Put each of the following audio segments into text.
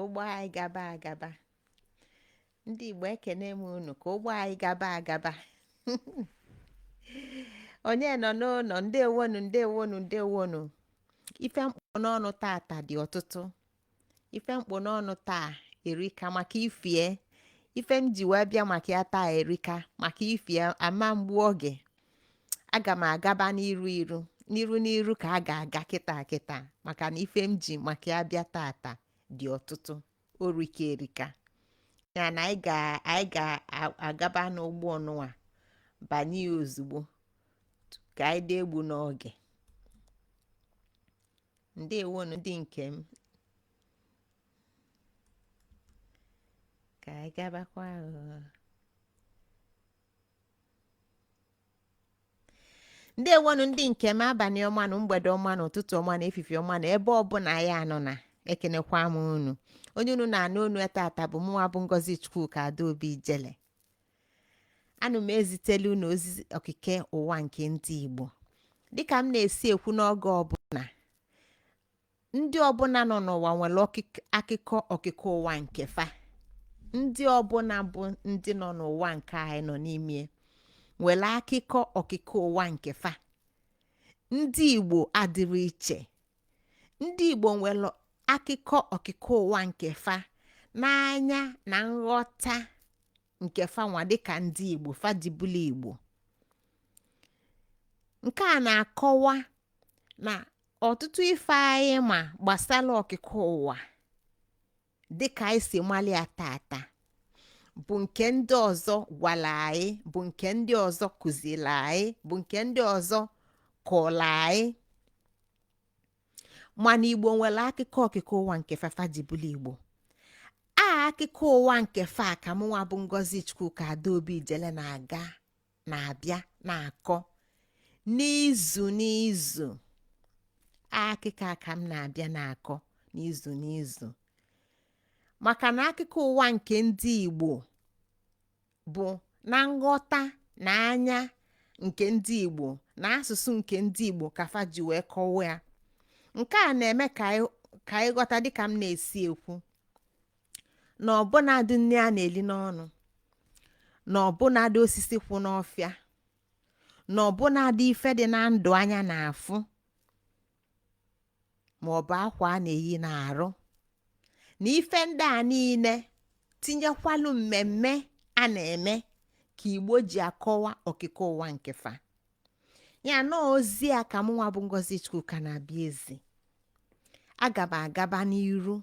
ụgbọ anyị gaba agaba. Ndị Igbo ekene m unu ka ụgbọ anyị gaba agaba. Onye nọ n'ụlọ, ndewonu ndewonu ndewonu. Ife mkpụ n'ọnụ tata dị ọtụtụ. Ife mkpụ n'ọnụ taa erika maka ifie. Ife m ji wee bịa maka ya taa erika maka ifie ama mgbu oge. Aga m agaba n'iru ka a ga-aga kịta maka na ife m ji maka ya bịa tata dị ọtụtụ. Orika erika. Ya na anyị ga-agaba n'ụgbọ ọnụwa banye ozugbo ka anyị dị egbu n'oge. Ndewonu ndị nke m. Ka anyị gabakwa. Ndewonu ndị nke m, abalị ọma na mgbede ọma na ụtụtụ ọma na efifie ọma na ebe ọbụla anyị anọ na ekenekwa m unu. Onye unu na-anụ onu tata bụ mụnwa bụ Ngozi Chukwuka Adaobi Ijele. Anụ m ezitelu unu ozi okike ụwa nke ndị Igbo. Dịka m na-esi ekwu n'oge ọbụla, ndị ọbụla nọ n'ụwa nwere akụkọ okike ụwa nke fa. Ndị ọbụla bụ ndị nọ n'ụwa nke anyị nọ n'ime nwere akụkọ okike ụwa nke fa. Ndị Igbo adịrị iche. Ndị Igbo nwere akụkọ okike ụwa nke fa n'anya na nghọta nke fa nwa dịka ndị Igbo fadibụlụ Igbo. Nke a na-akọwa na ọtụtụ ife anyị ma gbasara okike ụwa dịka anyị si mali ya tata bụ nke ndị ọzọ gwara anyị, bụ nke ndị ọzọ kụziri anyị, bụ nke ndị ọzọ kọrọ anyị. Mana Igbo nwere akụkọ okike ụwa nke fadibụlụ Igbo. Akụkọ ụwa nke fa ka mụnwa bụ Ngozi Chukwuka Adaobi Ijele na-abịa na-akọ n'izu. Akụkọ a ka m na-abịa na-akọ n'izu. Maka na akụkọ ụwa nke ndị Igbo bụ na nghọta na anya nke ndị Igbo na asụsụ nke ndị Igbo ka fa ji wee kọwa ya. Nke a na-eme ka anyị ghọta dịka m na-esi ekwu na ọbụnadị nne a na-eli n'ọnụ, na ọbụnadị osisi kwụ n'ọfịa, na ọbụnadị ife dị na ndụ anya na-afụ, ma ọ bụ akwa a na-eyi n'arụ, na ife ndị a niile tinyekwalu mmemme a na-eme ka Igbo ji akọwa okike ụwa nke fa. Ya na ozi a ka mụnwa bụ Ngozi Chukwuka na-abịa ezi. Aga m agaba n'iru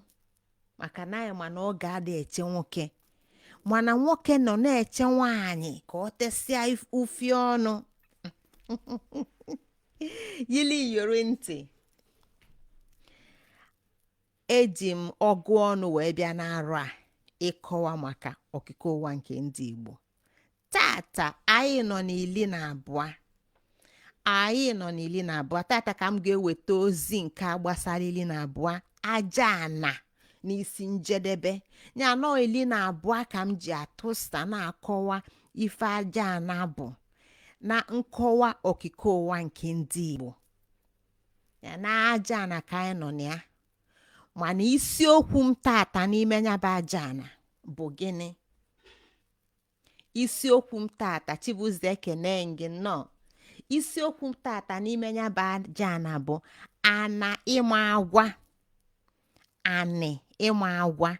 maka na anyị ma na ọ ga-ada eche nwoke, mana nwoke nọ na-eche nwaanyị ka ọ tesịa ufi ọnụ yili iyori ntị. Eji m ọgụ ọnụ wee bịa n'arụ a ịkọwa maka okike ụwa nke ndị Igbo. Tata anyị nọ n'ili na abụọ. Tata ka m ga-eweta ozi nke gbasara 12 aja ana n'isi njedebe. Ya nọ 12 ka m ji atụsa na-akọwa ife aja ana bụ na nkọwa okike ụwa nke ndị Igbo. Ya na aja ana ka anyị nọ na ya. Mana isiokwu m tata n'ime ya bụ aja ana bụ gịnị? Isiokwu m tata Chibuze ekene gị nnọọ. Isiokwu m tata n'ime ya bụ aja ana bụ ana ịma agwa. Anị ịma agwa.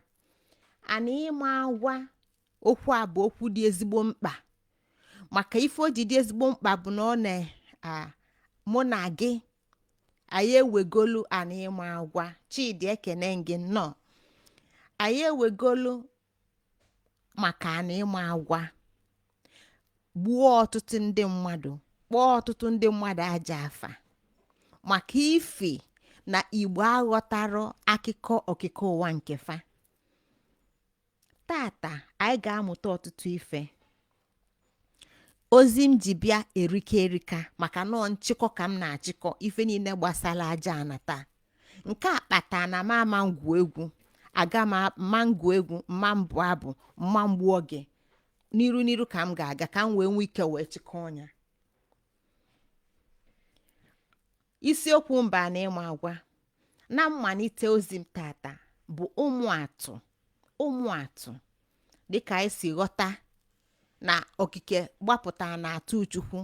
Ana ịma agwa, okwu a bụ okwu dị ezigbo mkpa. Maka ife o ji dị ezigbo mkpa bụ na ọ na mụ na gị anyị ewegolu ana ịma agwa. Chidi ekene gị nnọọ. Anyị ewegolu maka ana ịma agwa gbuo ọtụtụ ndị mmadụ, kpọọ ọtụtụ ndị mmadụ aja afa maka ife na Igbo aghọtara akụkọ okike ụwa nke fa. Tata anyị ga-amụta ọtụtụ ife. Ozi m ji bịa erika maka nọọ nchịkọ ka m na-achịkọ ife niile gbasara aja ana taa. Nke a kpatara na mama ngwu egwu, aga m mma ngwu egwu, mma mbụ abụ, mma mgbu oge. N'iru ka m ga-aga ka m wee nwee ike wee chịkọ ọnya. Isiokwu mba na ịma agwa. Na mmalite ozi m tata, bụ ụmụ atụ dịka anyị si ghọta na okike gbapụta na atụ Chukwu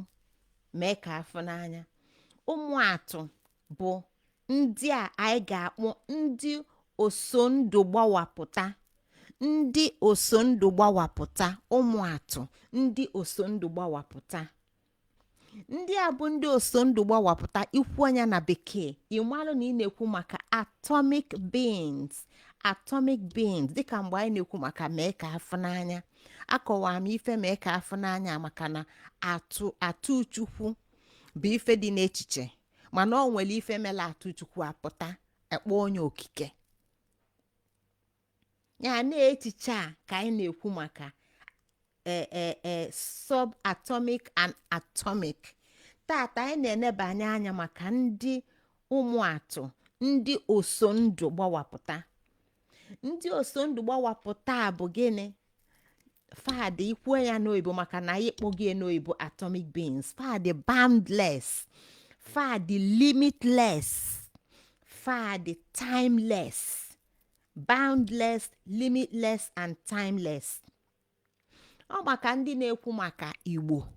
mee ka afọ n'anya. Ụmụ atụ bụ ndị a anyị ga-akpọ ndị osondụ gbawapụta. Ndị osondụ gbawapụta, ụmụ atụ ndị osondụ gbawapụta. Ndị a bụ ndị osondụ gbawapụta. Ikwu anya na bekee ịmalụ na ị na-ekwu maka atomic beings dịka mgbe anyị na-ekwu maka mee ka afọ n'anya. Akọwara m ife mee ka afọ n'anya maka na atụ Chukwu bụ ife dị n'echiche, mana ọ nwere ife mela atụ Chukwu apụta ekpo onye okike. Ya na echiche a ka anyị na-ekwu maka subatomic and atomic. Tata anyị na-enebanye anya maka ndị ụmụ atụ, ndị osondụ gbawapụta. Ndị osondụ gbawapụta bụ gịnị? Fadị ikwu ya n'oyibo maka na anyị kpọgị n'oyibo atomic beings. Fadị boundless, fadị limitless, fadị timeless. Boundless, limitless and timeless. Ọ maka ndị na-ekwu maka Igbo.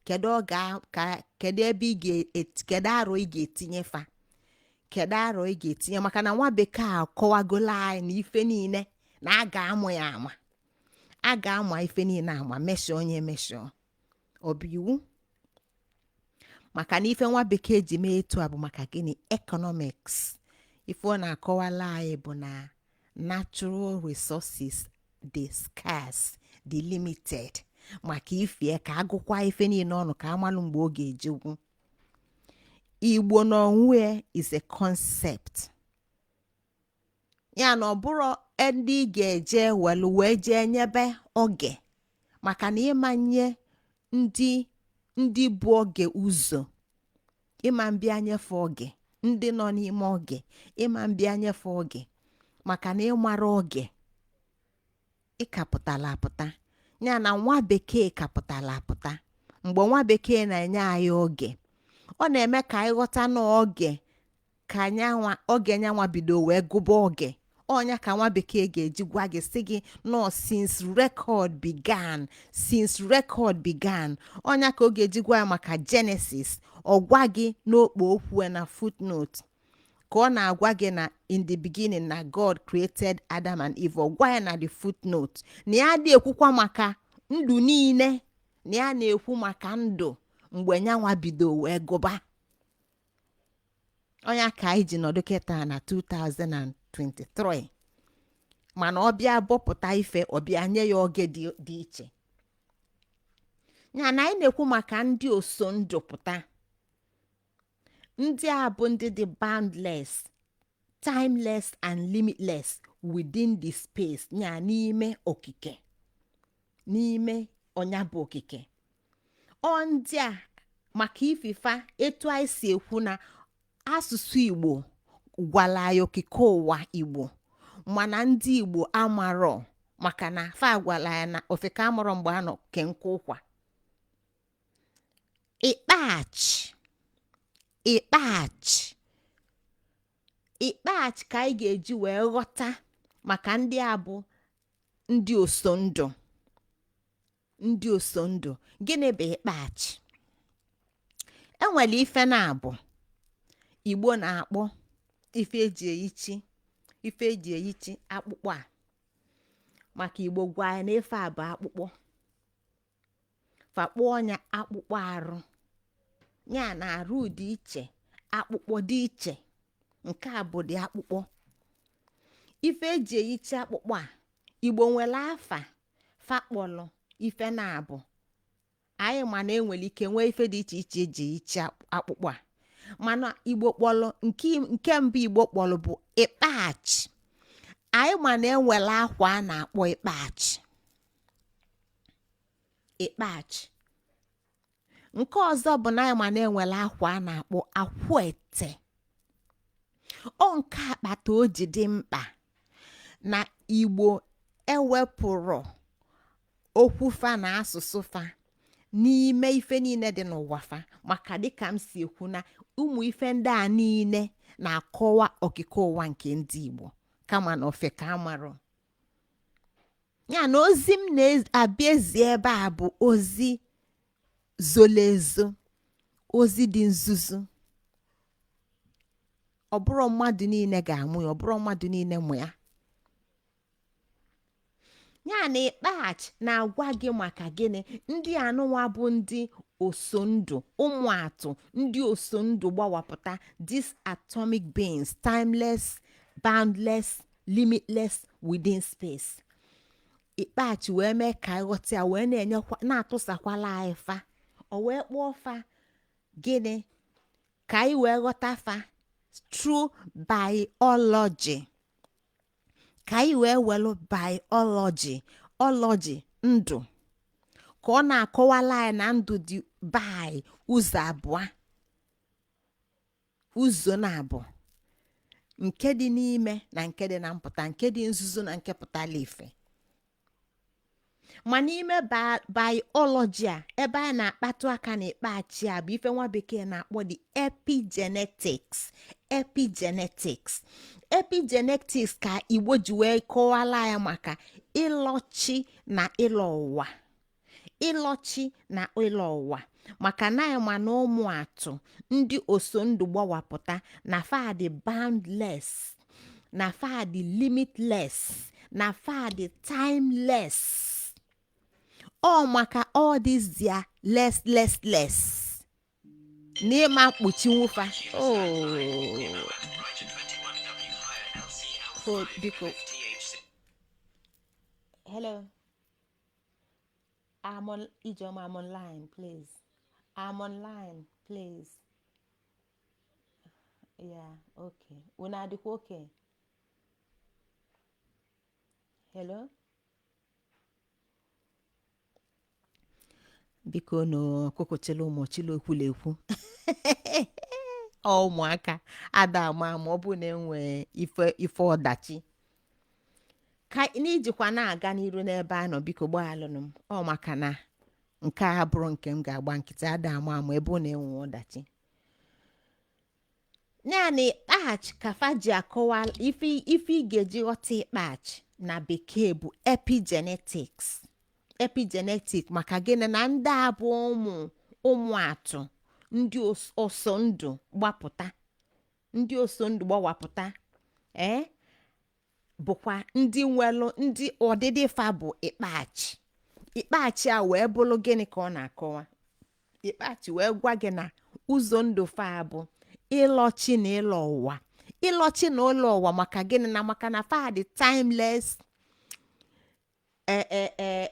Kedu ebe kedu arọ ị ga-etinye fa? Kedu arọ ị ga-etinye? Maka na nwa bekee akọwagola anyị na ife niile na a ga-amụ ya ama. A ga-ama ife niile ama, meshọ onye meshọ. Ọ bụ iwu? Maka na ife nwa bekee ji mee etu a bụ maka gịnị? Economics. Ife ọ na-akọwala anyị bụ na natural resources dị scarce, dị limited. Maka ifie ka agụkwa ife niile ọnụ ka amalụ mgbe ọ ga-ejegwu. Igbo n'onwe is a concept. Ya na ọ bụrụ ndị ga-eje wee jee nyebe oge, maka na ịmanye ndị bụ oge ụzọ, ịma mbịa nyefe oge, ndị nọ n'ime oge ịma mbịa nyefe oge, maka na ịmara oge ịkapụtala apụta. Ya na nwa bekee kapụtala apụta. Mgbe nwa bekee na-enye anyị oge, ọ na-eme ka anyị ghọta n'oge ka oge nyanwa bido wee gụba oge. Onya ka nwa bekee ga-eji gwa gị sị gị no, since record began. Onya ka ọ ga-eji gwa ya maka Genesis. Ọ gwa gị n'okpo okwu na footnote ka ọ na-agwa gị na in the beginning na God created Adam and Eve. Ọ gwa ya na the footnote na ya dị ekwukwa maka ndụ niile, na ya na-ekwu maka ndụ mgbe nyanwa bido wee gụba. Onya ka anyị ji nọdụ kịta na 2023, mana ọbịa bọpụta ife, ọbịa nye ya oge dị iche. Ya na anyị na-ekwu maka ndị osondụ pụta. Ndị a bụ ndị dị boundless, timeless and limitless within the space. Ya n'ime okike, n'ime ọnya bụ okike. Ọ ndị a maka ififa etu anyị si ekwu na asụsụ Igbo gwala ya okike ụwa Igbo, mana ndị Igbo amarọ maka na fa gwala ya na ofeka amụrụ mgbe anọ kenke ụkwa. Ikpach ka anyị ga-eji wee ghọta maka ndị a bụ ndị osondụ. Ndị osondụ gịnị bụ ikpach? Enwere ife na-abụ Igbo na-akpọ ife eji eyichi akpụkpọ a. Maka Igbo gwa ya na ife a bụ akpụkpọ. Fakpọ ọnya akpụkpọ arụ. Ya na arụ dị iche, akpụkpọ dị iche. Nke a bụ dị akpụkpọ. Ife eji eyichi akpụkpọ a, Igbo nwere afa fakpọlụ ife na-abụ. Anyị ma na enwere ike nwee ife dị iche iche eji eyichi akpụkpọ a, mana Igbo kpọlụ nke mbụ Igbo kpọlụ bụ ikpach. Anyị ma na enwere akwa a na-akpọ ikpach. Nke ọzọ bụ na anyị ma na enwere akwa a na-akpọ akwete. Ọ nke akpata o ji dị mkpa na Igbo ewepụrụ okwu fa na asụsụ fa n'ime ife niile dị n'ụwa fa. Maka dịka m si ekwu na ụmụ ife ndị a niile na-akọwa okike ụwa nke ndị Igbo kama na ofeke amarọ. Ya na ozi m na-abịa ezi ebe a bụ ozi zolo ezo, ozi dị nzuzu. Ọ bụrụ mmadụ niile ga-amụ ya, ọ bụrụ mmadụ niile mụ ya. Ya na ịkpaghachi na-agwa gị maka gịnị? Ndị anụnwa bụ ndị osondụ, ụmụ atụ, ndị osondụ gbawapụta, these atomic beings, timeless, boundless, limitless within space. Ịkpaghachi wee mee ka ịghọta ya, wee na-enyekwa, na-atụsakwala anyị fa. O wee kpọọ fa gịnị? Ka anyị wee ghọta fa through biology. Ka anyị wee welu biology, ology, ndụ. Ka ọ na-akọwala anyị na ndụ dị bi ụzọ abụọ, ụzọ na-abụ, nke dị n'ime na nke dị na mpụta, nke dị nzuzo na nke pụtara ife. Ma n'ime biology a, ebe a na-akpatụ aka na ịkpaghachi a bụ ife nwa bekee na-akpọ the epigenetics. Epigenetics ka Igbo ji wee kọwala ya maka ịlọchi na ịlọ ụwa. Ịlọchi na ịlọ ụwa maka na ya ma na ụmụ atụ ndị osondụ gbawapụta na fa dị boundless, na fa dị limitless, na fa dị timeless. Ọ maka all this dia less n'ịma mkpuchi nwụfa. Oh, biko. Hello. I'm on Ijoma, I'm online, please. I'm online, please. Yeah, okay. Una adịkwa okay? Hello? Biko no kokochelo ụmụ chilo ekwulekwu. Ụmụaka ada ama ma ọ bụ na enwe ife ọdachi. Ka n'ijikwa na-aga n'iru n'ebe a nọ, biko gbaalụnụ m. Ọ maka na nke a bụrụ nke m ga-agba nkịtị, ada ama ebe ọ na-enwe ọdachi. Naanị ịkpaghachi ka fa ji akọwa ife ị ga-eji ghọta ịkpaghachi na bekee bụ epigenetics. Epigenetic maka gịnị? Na ndị a bụ ụmụ atụ ndị osondụ gbapụta, ndị osondụ gbawapụta, bụkwa ndị nwelu ndị ọdịdị fa bụ ịkpaghachi. Ịkpaghachi a wee bụrụ gịnị ka ọ na-akọwa? Ịkpaghachi wee gwa gị na ụzọ ndụ fa bụ ịlọchi na ịlọ ụwa. Ịlọchi na ụlọ ụwa maka gịnị? Na maka na fa dị timeless,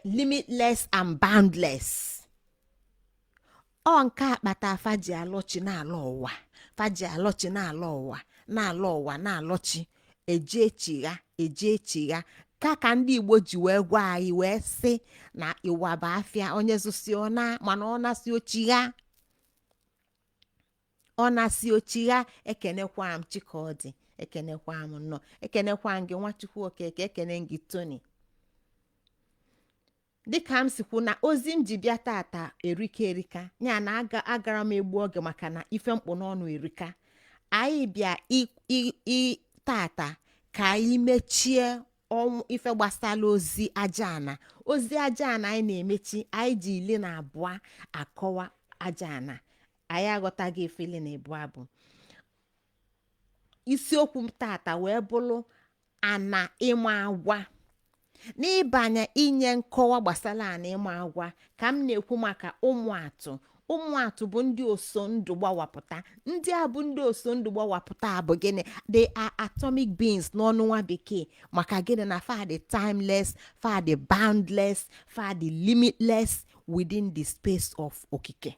limitless and boundless. Ọ nke akpata fa ji alọchi na-alọ ụwa, fa ji alọchi na-alọ ụwa, na-alọ ụwa, na-alọchi, eje echigha. Ka ndị Igbo ji wee gwa anyị wee sị na ịwa bụ afịa, onye zụsi ọna mana ọ na-asị ochigha. Ọ na-asị ochigha. Ekenekwa m Chikọdị, ekenekwa m nnọọ, ekenekwa m gị Nwachukwu Okeke, ekene gị Tony. Dịka m sikwu na ozi m ji bịa tata erika ya na agara m egbu oge maka na ife mkpụ n'ọnụ erika. Anyị bịa tata ka anyị mechie ife gbasara ozi ajaana. Ozi ajaana anyị na-emechi, anyị ji 12 akọwa ajaana. Anyị aghọtaghị ife 12 bụ. Isiokwu m tata wee bụrụ ana ịma agwa. N'ịbanye inye nkọwa gbasara ana ịma agwa ka m na-ekwu maka ụmụ atụ. Ụmụ atụ bụ ndị osondụ gbawapụta. Ndị a bụ ndị osondụ gbawapụta bụ gịnị? They are atomic beings n'ọnụ nwa bekee. Maka gịnị? Na fa dị timeless, fa dị boundless, fa dị limitless within the space of okike.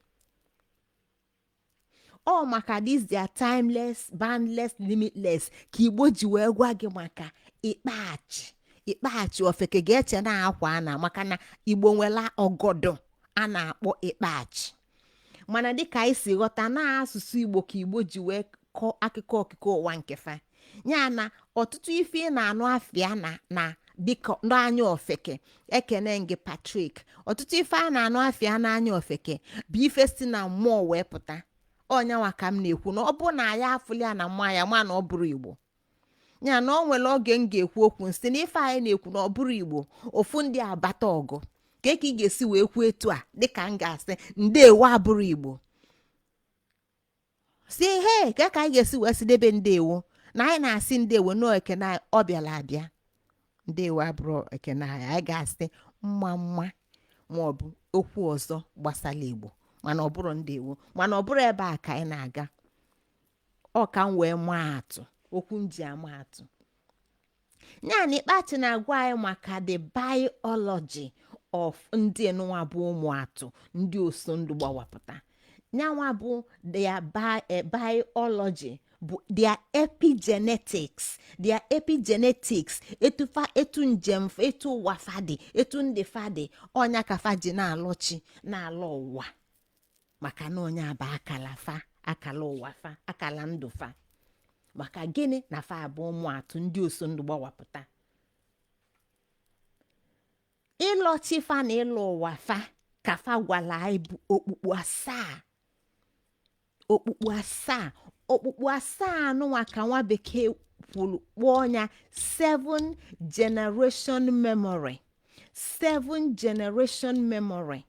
Ọ maka this they are timeless, boundless, limitless ka Igbo ji wee gwa gị maka ịkpaghachi. Ịkpaghachi ofeke ga-eche na akwa ana maka na Igbo nwela ọgọdọ a na-akpọ ịkpaghachi. Mana dịka anyị si ghọta na asụsụ Igbo ka Igbo ji wee kọọ akụkọ okike ụwa nke fa. Ya na ọtụtụ ife ị na-anụ afịa na dịka n'anya ofeke. Ekene gị Patrick. Ọtụtụ ife a na-anụ afịa n'anya ofeke bụ ife si na mmụọ wee pụta. Ọnyanwa ka m na-ekwu na ọ bụ na ya afụli ya na mmụọ ya ma na ọ bụrụ Igbo. ya na o nwere oge m ga-ekwu okwu nsị na ife anyị na-ekwu na ọ bụrụ Igbo ofu ndị abata ọgụ ka ị ga-esi wee kwuo etu a dịka m ga-asị ndewo abụrụ Igbo si he ka anyị ga-esi wee sidebe ndewo na anyị na-asị ndewo n'ekene ọ bịara abịa ndewo abụrụ ekene anyị ga-asị mma mma maọbụ okwu ọzọ gbasara Igbo mana ọ bụrụ ndewo mana ọ bụrụ ebe a ka anyị na-aga ọ ka m wee maa atụ okwu m ji ama atụ ya na Ikpeachi na-agwa anyị maka the biology of ndị nwa bụ ụmụ atụ ndị osondu gbawapụta nyanwa bụ their biology bụ their epigenetics etu njem etu ụwa fadị etu ndị fadị ọnya ka fa ji na-alọchi na-alọ ụwa maka na onye abụ akala ụwa fa akala ndụ fa maka gịnị na fa abụ ụmụ atụ ndị osondu gbawapụta ịlọchi fa na ịlọ ụwa fa ka fa gwala anyị bụ okpukpu asaa anụnwa ka nwa bekee kwuru kpọọ ya 7 generation memory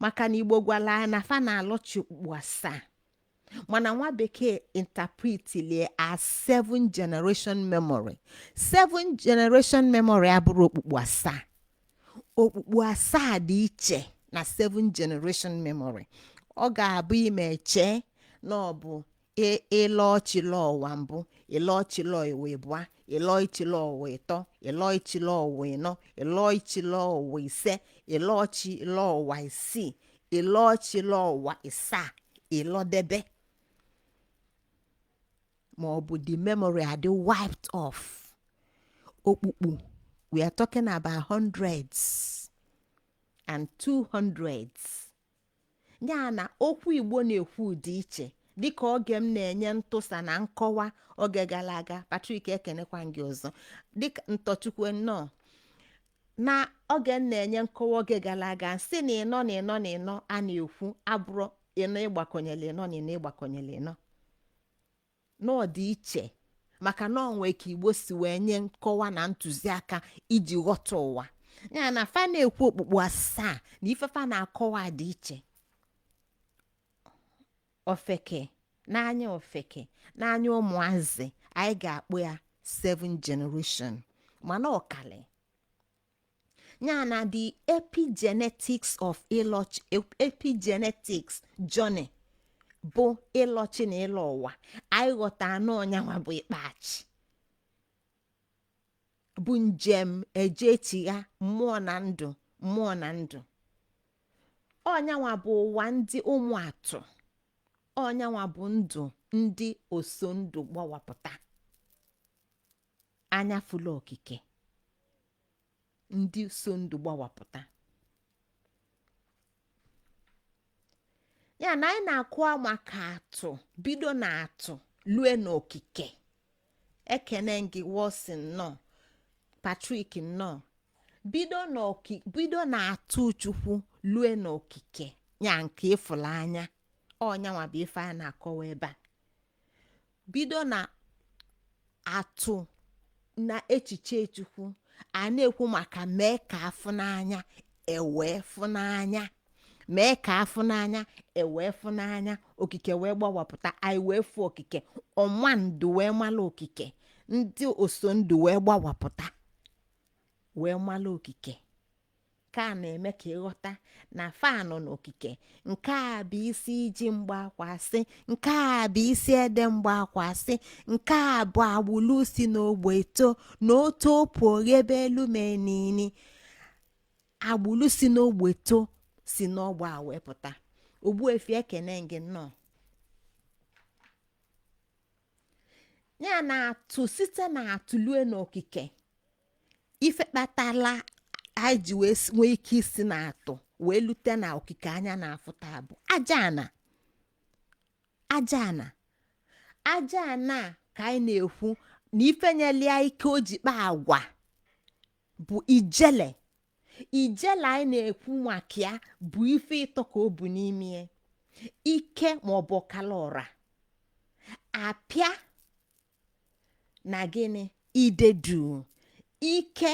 maka na Igbo gwala anyị na fa na-alọchi okpukpu asaa mana nwa bekee interpretile as 7 generation memory 7 generation memory abụrụ okpukpu asaa dị iche na 7 generation memory ọ ga-abụ ime eche na ọ bụ ịlọchilọ ụwa mbụ ịlọchilọ ụwa ịbụa ịlọchilọ ụwa ịtọ ịlọchilọ ụwa ịnọ ịlọchilọ ụwa ise ịlọchilọ ụwa isii ịlọchilọ ụwa isaa ịlọdebe ma ọ bụ the memory adị wiped off okpukpu we are talking about hundreds and 200s ya na okwu Igbo na-ekwu dị iche dịka oge m na-enye ntụsa na nkọwa oge gara aga Patrick ekenekwa gị ọzọ dịka ntọchukwu nnọọ na oge m na-enye nkọwa oge gara aga si na ịnọ a na-ekwu abụrụ ịnọ ịgbakọnyere ịnọ n'ọdị iche maka na onwe ka Igbo si wee nye nkọwa na ntụziaka iji ghọta ụwa ya na fa na-ekwu okpukpu asaa na ifefa na-akọwa dị iche ofeke n'anya ụmụazị anyị ga-akpụ ya 7 generation mana ọkali ya na the epigenetics journey bụ ịlọchi na ịlọ ụwa anyị ghọta anụ ọnyanwa bụ Ikpeachi bụ njem eje echigha mmụọ na ndụ ọnyanwa bụ ụwa ndị ụmụ atụ ọnyanwa bụ ndụ ndị osondu gbawapụta anya fụlụ okike ndị osondu gbawapụta ya na anyị na-akụwa maka atụ bido na atụ lue n'okike ekene gị Wilson nọ Patrick nọ bido na atụ Chukwu lue n'okike ya nke ịfụla anya ọnyanwa bụ ife a na-akọwa ebe a bido na atụ na echiche Chukwu a na-ekwu maka mee ka afụ n'anya ewee fụ n'anya mee ka afụ n'anya ewee fụ n'anya okike wee gbawapụta anyị wee fụ okike ọma ndụ wee mala okike ndị osondu wee gbawapụta wee mala okike ka a na-eme ka ịghọta na fanụ n'okike nke a bụ isi iji mgbakwasị nke a bụ isi ede mgbakwasị nke a bụ agbụlụ si n'ogbe eto na otu opu oghebe elu menini agbụlụ si n'ogbe eto si n'ọgba a wepụta Ogbuefi ekene gị nnọọ ya na atụ site na atụlue n'okike ife kpatala anyị ji wee nwee ike isi na atụ wee lute na okike anya na-afụta bụ aja ana ka anyị na-ekwu na ifenyelia ike o ji kpaa agwa bụ ijele anyị na-ekwu maka ya bụ ife ịtọ ka o bu n'ime ike maọbụ ọkala ọra apịa na gịnị idedu. Ike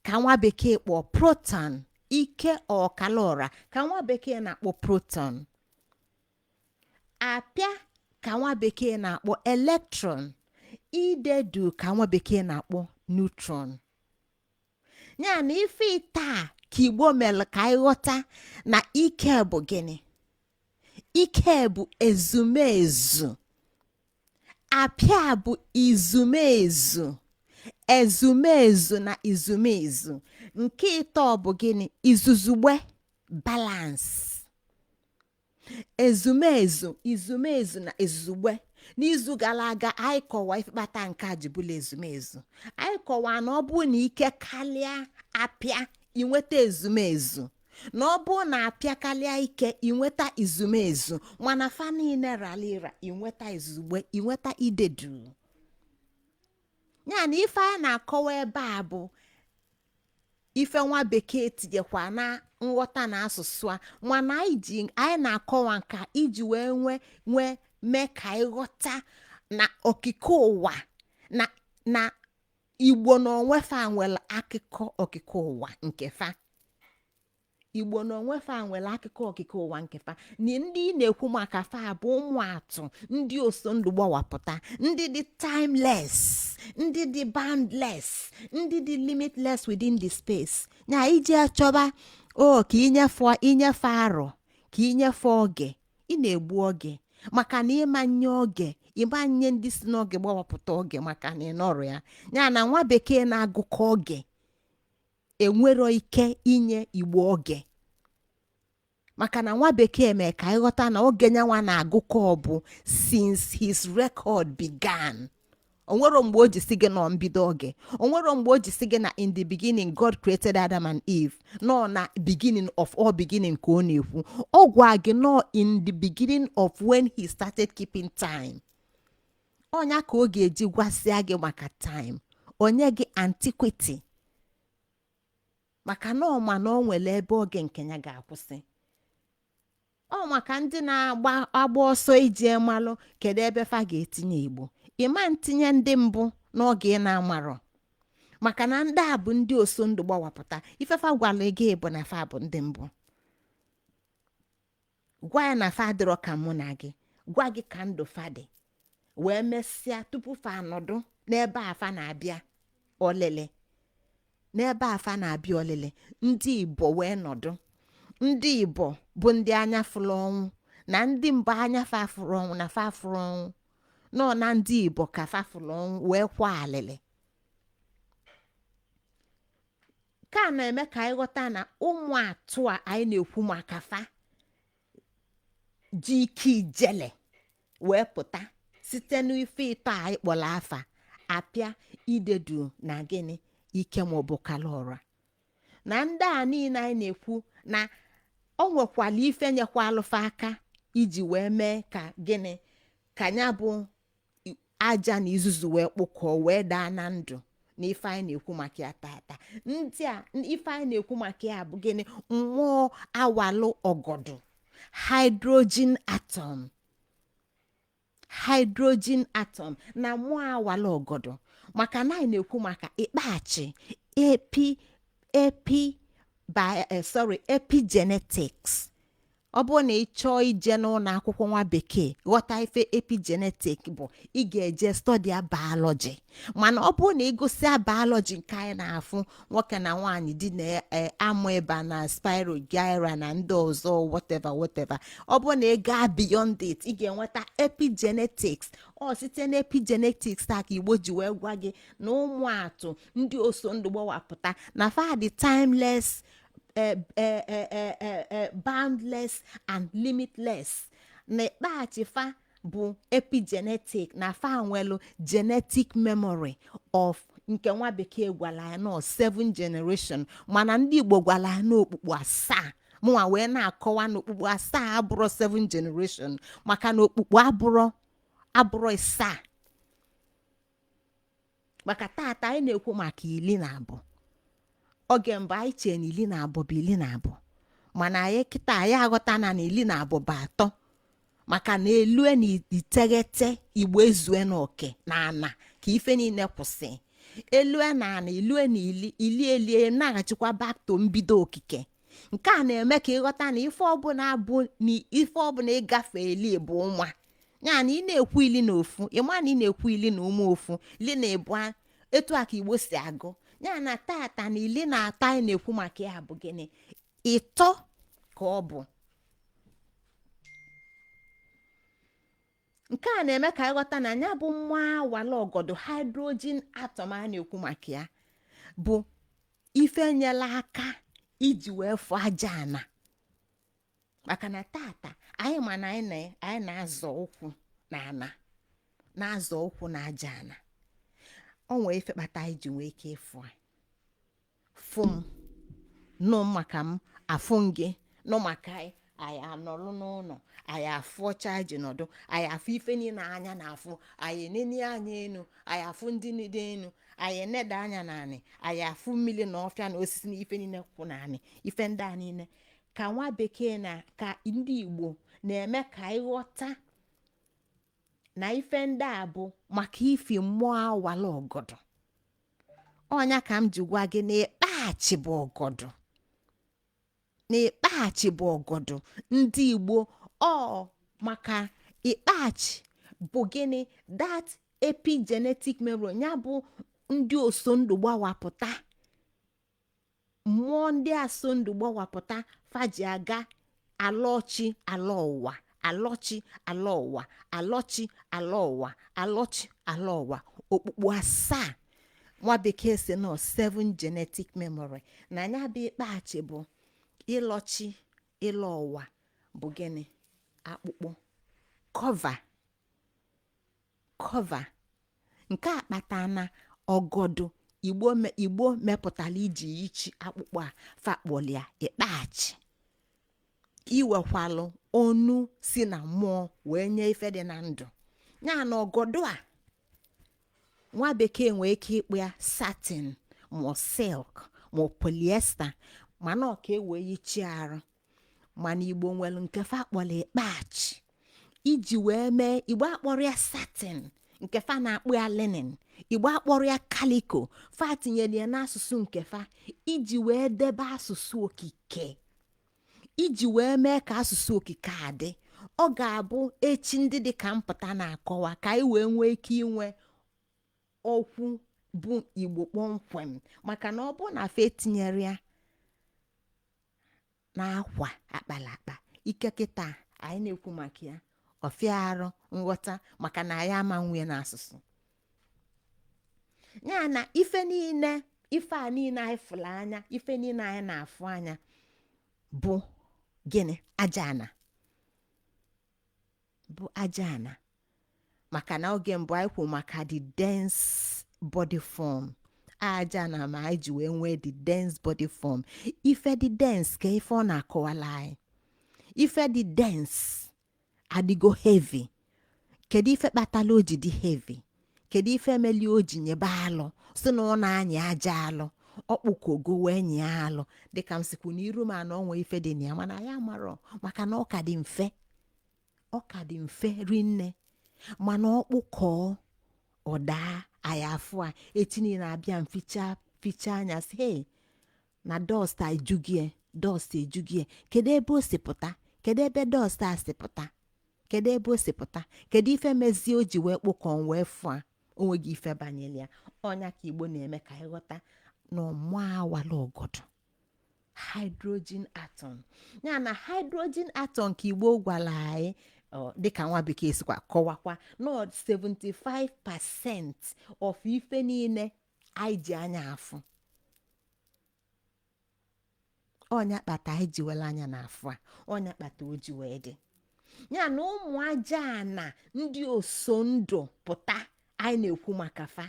ka nwa bekee kpọ proton. Ike ọkalọra ka nwa bekee na-akpọ proton. Apịa ka nwa bekee na-akpọ electron. Idedu ka nwa bekee na-akpọ neutron. Ya na ife taa ka Igbo mere ka anyị ghọta na ike bụ gịnị? Ike bụ ezumezu. Apịa bụ izumezu. Ezumezu na izumezu. Nke ịtọ bụ gịnị? Izuzugbe, balance. Ezumezu, izumezu na izuzugbe. N'izu gara aga anyị kọwa ife kpata nke a ji bụla ezumezu. Anyị kọwa na ọ bụ na ike karịa apịa inweta ezumezu, na ọ bụ na apịa karịa ike inweta izumezu, mana fa niile ralira inweta izugbe, inweta idedu. Ya na ife anyị na-akọwa ebe a bụ ife nwa bekee tinyekwa na nghọta na asụsụ a, mana anyị na-akọwa nka iji wee mee ka anyị ghọta na okike ụwa na Igbo na onwefa nwere akụkọ okike ụwa nke fa. Igbo na onwefa nwere akụkọ okike ụwa nke fa. Ni ndị na-ekwu maka fa bụ ụmụ atụ, ndị osondụ gbawapụta, ndị dị timeless, ndị dị boundless, ndị dị limitless within the space. Nya iji achọba ka inyefe arọ, ka inyefe oge, ị na-egbu oge maka na ịmanye oge, ịmanye ndị si n'oge gbawapụta oge maka na ịnọrọ ya. Ya na nwa bekee na-agụkọ oge enwero ike inye Igbo oge, maka na nwa bekee mee ka ịghọta na oge nyanwa na-agụkọ bụ since his record began. Onwero mgbe o ji si gị na mbido oge. Onwero mgbe o ji si gị na in the beginning God created Adam and Eve. No, na beginning of all beginning ka ọ na-ekwu. Ọ gwa gị no in the beginning of when he started keeping time. Onya ka ọ ga-eji gwasịa gị maka time. Onye gị antiquity. Maka na ọma na o nwere ebe oge nke ya ga-akwụsị. Ọ maka ndị na-agba ọsọ iji emalụ kedu ebe fa ga-etinye Igbo. Ịma ntinye ndị mbụ n'oge na-amarọ, maka na ndị a bụ ndị osondụ gbawapụta. Ifefa gwara gị bụ na fa bụ ndị mbụ. Gwa ya na fa dịrọ ka mụ na gị, gwa gị ka ndụ fa dị, wee mesịa tupu fa anọdụ n'ebe afa na-abịa olele. N'ebe afa na-abịa olele, ndị Igbo wee nọdụ. Ndị Igbo bụ ndị anya fụrụ ọnwụ, na ndị mbụ anya fa fụrụ ọnwụ na fa fụrụ ọnwụ. Nọ na ndị Igbo ka fa fụrụ ọnwụ wee kwa alele. Ka na-eme ka anyị ghọta na ụmụ atụ a anyị na-ekwu maka fa ji ike ijele wee pụta site n'ife ịtọ anyị kpọrọ afa: apịa, idedu na gịnị, ike maọbụ kalọra. Na ndị a niile anyị na-ekwu na o nwekwala ife nyekwalụfa aka iji wee mee ka gịnị, ka nya bụ aja na izuzu wee kpụkọọ wee daa na ndụ. Na ife anyị na-ekwu maka ya tata, ndị a ife anyị na-ekwu maka ya bụ gịnị? Mmụọ awalụ ọgọdụ, hydrogen atom na mmụọ awalụ ọgọdụ. Maka na anyị na-ekwu maka ịkpachi epigenetics. Ọ bụrụ na ị chọọ ije n'ụlọ akwụkwọ nwa bekee ghọta ife epigenetic bụ, ị ga-eje study biology. Mana ọ bụrụ na ịgụsịa biology nke anyị na-afụ nwoke na nwaanyị dị na-amụ ịba na spirogyra na ndị ọzọ whatever, ọ bụrụ na ị gaa beyond it, ị ga-enweta epigenetics. Ọ site na epigenetics taa ka Igbo ji wee gwa gị na ụmụ atụ ndị osondụ gbawapụta na fa dị timeless, boundless and limitless. Na ikpeachifa bụ epigenetic, na fa nwelu genetic memory of nke nwa bekee gwala ya nọ 7 generation, mana ndị Igbo gwala ya n'okpukpu asaa. Mụnwa wee na-akọwa n'okpukpu asaa abụrụ 7 generation, maka na okpukpu abụrụ isaa. Maka tata anyị na-ekwu maka 12. Oge mgbe anyị chee na 12 bụ 12, mana anyị kịta anyị aghọta na 12 bụ 3, maka na elue na iteghete Igbo ezue n'oke na ana ka ife niile kwụsị elue na ana ilue na elie na-aghachikwa back to mbido okike. nke a na-eme ka ịghọta na ife ọbụla ịgafe eli bụ ụma ya na ị na-ekwu ili na ofu ịma na ị na-ekwu ili na ụmụ ofu ili na ịbụ etu a ka Igbo si agụ ya na tata na ili na atọ anyị na-ekwu maka ya bụ gịnị ịtọ ka ọ bụ. nke a na-eme ka ịghọta na ya bụ nwa awala ọgọdọ hydrogen atom a na-ekwu maka ya bụ ife nyela aka iji wee fụ aja ana. maka na tata anyị ma na anyị na-azọ ụkwụ na ana na-azọ ụkwụ na aja ana. o nwee ife kpata anyị ji nwee ike ịfụ fụ m nụ maka m afụ gị nụ maka anyị anọrụ n'ụlọ anyị afụ ọcha ji nọdụ anyị afụ ife niile anya na-afụ anyị neni anya enu anyị afụ ndị niile enu anyị eneda anya naanị anyị afụ mmiri na ọfịa na osisi na ife niile kwụ naanị ife ndị a niile ka nwa bekee na ka ndị Igbo na-eme ka ịghọta na ife ndị a bụ maka ifi mmụọ awala ọgọdọ. ọnya ka m ji gwa gị na ịkpaghachi bụ ọgọdọ na ịkpaghachi bụ ọgọdọ ndị Igbo maka ịkpaghachi bụ gịnị that epigenetic memory ya bụ ndị oso ndụ gbawapụta mmụọ ndị aso ndụ gbawapụta faji aga alọchi ala ụwa alọchi ala ụwa alọchi ala ụwa alọchi ala ụwa okpukpu asaa nwa bekee si nọ 7 genetic memory na ya bụ ịkpaghachi bụ ịlọchi ịla ụwa bụ gịnị akpụkpọ kọva nke a kpata na ọgọdụ Igbo mepụtara iji yichi akpụkpọ a fakpọlia ịkpaghachi iwekwalụ onu si na mmụọ wee nye ife dị na ndụ ya na ọgọdụ a nwa bekee nwee ike ịkpụ ya satin ma silk ma polyester mana ọ ka ewee yichi arụ mana Igbo nwere nke fakpọla ịkpaghachi iji wee mee Igbo akpọrọ ya satin nke fa na-akpụ ya linen Igbo akpọrọ ya kaliko fa tinyere ya n'asụsụ nke fa iji wee debe asụsụ okike iji wee mee ka asụsụ okike a dị. ọ ga-abụ echi ndị dị ka mpụta na-akọwa ka anyị wee nwee ike inwe okwu bụ Igbo kpọmkwem maka na ọ bụ na fa etinyere ya n'akwa akpalakpa ike kịta anyị na-ekwu maka ya ọfịa arụ nghọta maka na anyị ama nwunye n'asụsụ ya na ife a niile anyị fụrụ anya ife niile anyị na-afụ anya bụ gịnị aja ana maka na oge mbụ anyị kwuru maka the dense body form aja ana ma anyị ji wee nwee the dense body form ife dị dense ka ife ọ na-akọwala anyị ife dị dense adịgo heavy. kedu ife kpatala o ji dị heavy? kedu ife meli o ji nyebe alụ si na ọ na-anyị aja alụ ọkpụkogo wee nye alụ dịka m sikwu n'iru m ana onwe ife dị na ya mana ya marọ maka na ọ ka dị mfe rinne mana ọkpụkọ ọdaa anyị afụ a etinye na-abịa mficha anya si na dọst ejugie kedu ebe o si pụta kedu ebe dọst a si pụta kedu ebe o si pụta kedu ife mezie o ji wee kpụkọ wee fụ a onweghị ife banyere ya. ọnya ka Igbo na-eme ka ịghọta na ọmụ awala ọgọdọ hydrogen atom ya na hydrogen atom ka Igbo gwara anyị dịka nwa bekee sikwa kọwakwa na 75% of ife niile anyị ji anya afụ ọnya kpata anyị ji were anya n'afụ a ọnya kpata o ji wee dị ya na ụmụ aja ana ndị oso ndụ pụta anyị na-ekwu maka fa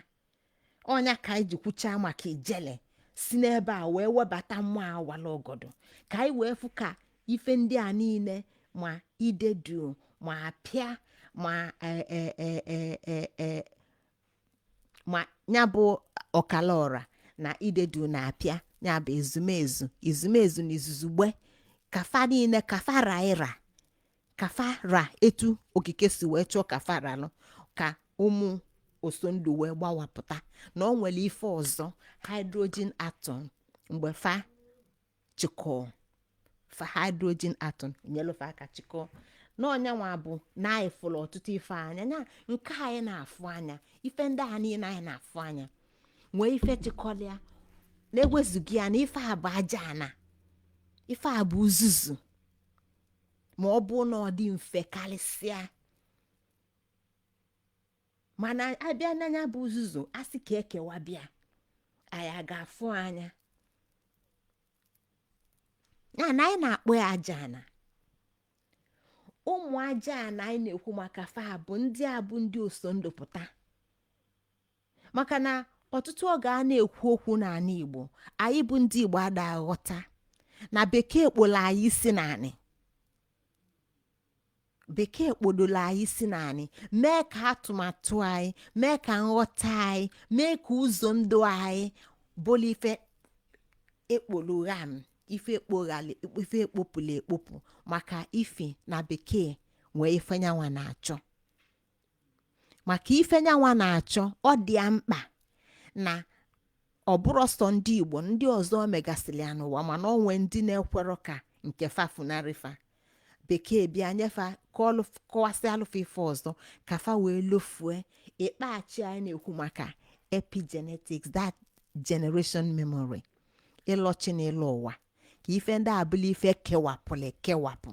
ọnya ka anyị ji kwuchaa maka ijele si n'ebe a wee webata mmụọ awala ọgọdọ ka anyị wee fụ ka ife ndị a niile ma idedu ma apịa ma ya bụ ọkala ọra na idedu na apịa ya bụ izumezu na izuzugbe kafa niile kafara etu okike si wee chụọ kafaralụ ka ụmụ osondu wee gbawapụta na o nwere ife ọzọ hydrogen atom mgbe fa chịkọọ fa hydrogen atom nyelufa aka chịkọọ n'ọnyanwa bụ na anyị fụrụ ọtụtụ ife anya nya nke anyị na-afụ anya ife ndị a niile anyị na-afụ anya nwee ife chịkọlịa na-ewezughị ya na ife a bụ aja ana ife a bụ uzuzu ma ọ bụ na ọ dị mfe karịsịa mana abịa n'anya bụ uzuzu asị ka ekewa bịa anyị ga-afụ anya ya na anyị na-akpọ ya aja ana ụmụ aja ana anyị na-ekwu maka fa bụ ndị osondụpụta maka na ọtụtụ oge a na-ekwu okwu n'ala Igbo anyị bụ ndị Igbo ada aghọta na bekee kpọrọ anyị isi n'anị bekee kpọdoro anyị si n'anị mee ka atụmatụ anyị mee ka nghọta anyị mee ka ụzọ ndụ anyị bụrụ ife ekporogham ife ekpopụla ekpopụ maka ife na bekee nwee ife nyanwa na-achọ maka ife nyanwa na-achọ ọ dị ya mkpa na ọ bụrụ sọ ndị Igbo ndị ọzọ megasịrị ya n'ụwa mana ọ nwee ndị na-ekwerọ ka nke fafunarifa bekee bịa nyefa kọwasị alụfa ife ọzọ ka fa wee lofue ịkpachi anyị na-ekwu maka epigenetics that generation memory ịlọchi n'ịlụ ụwa ka ife ndị abụla ife kewapụ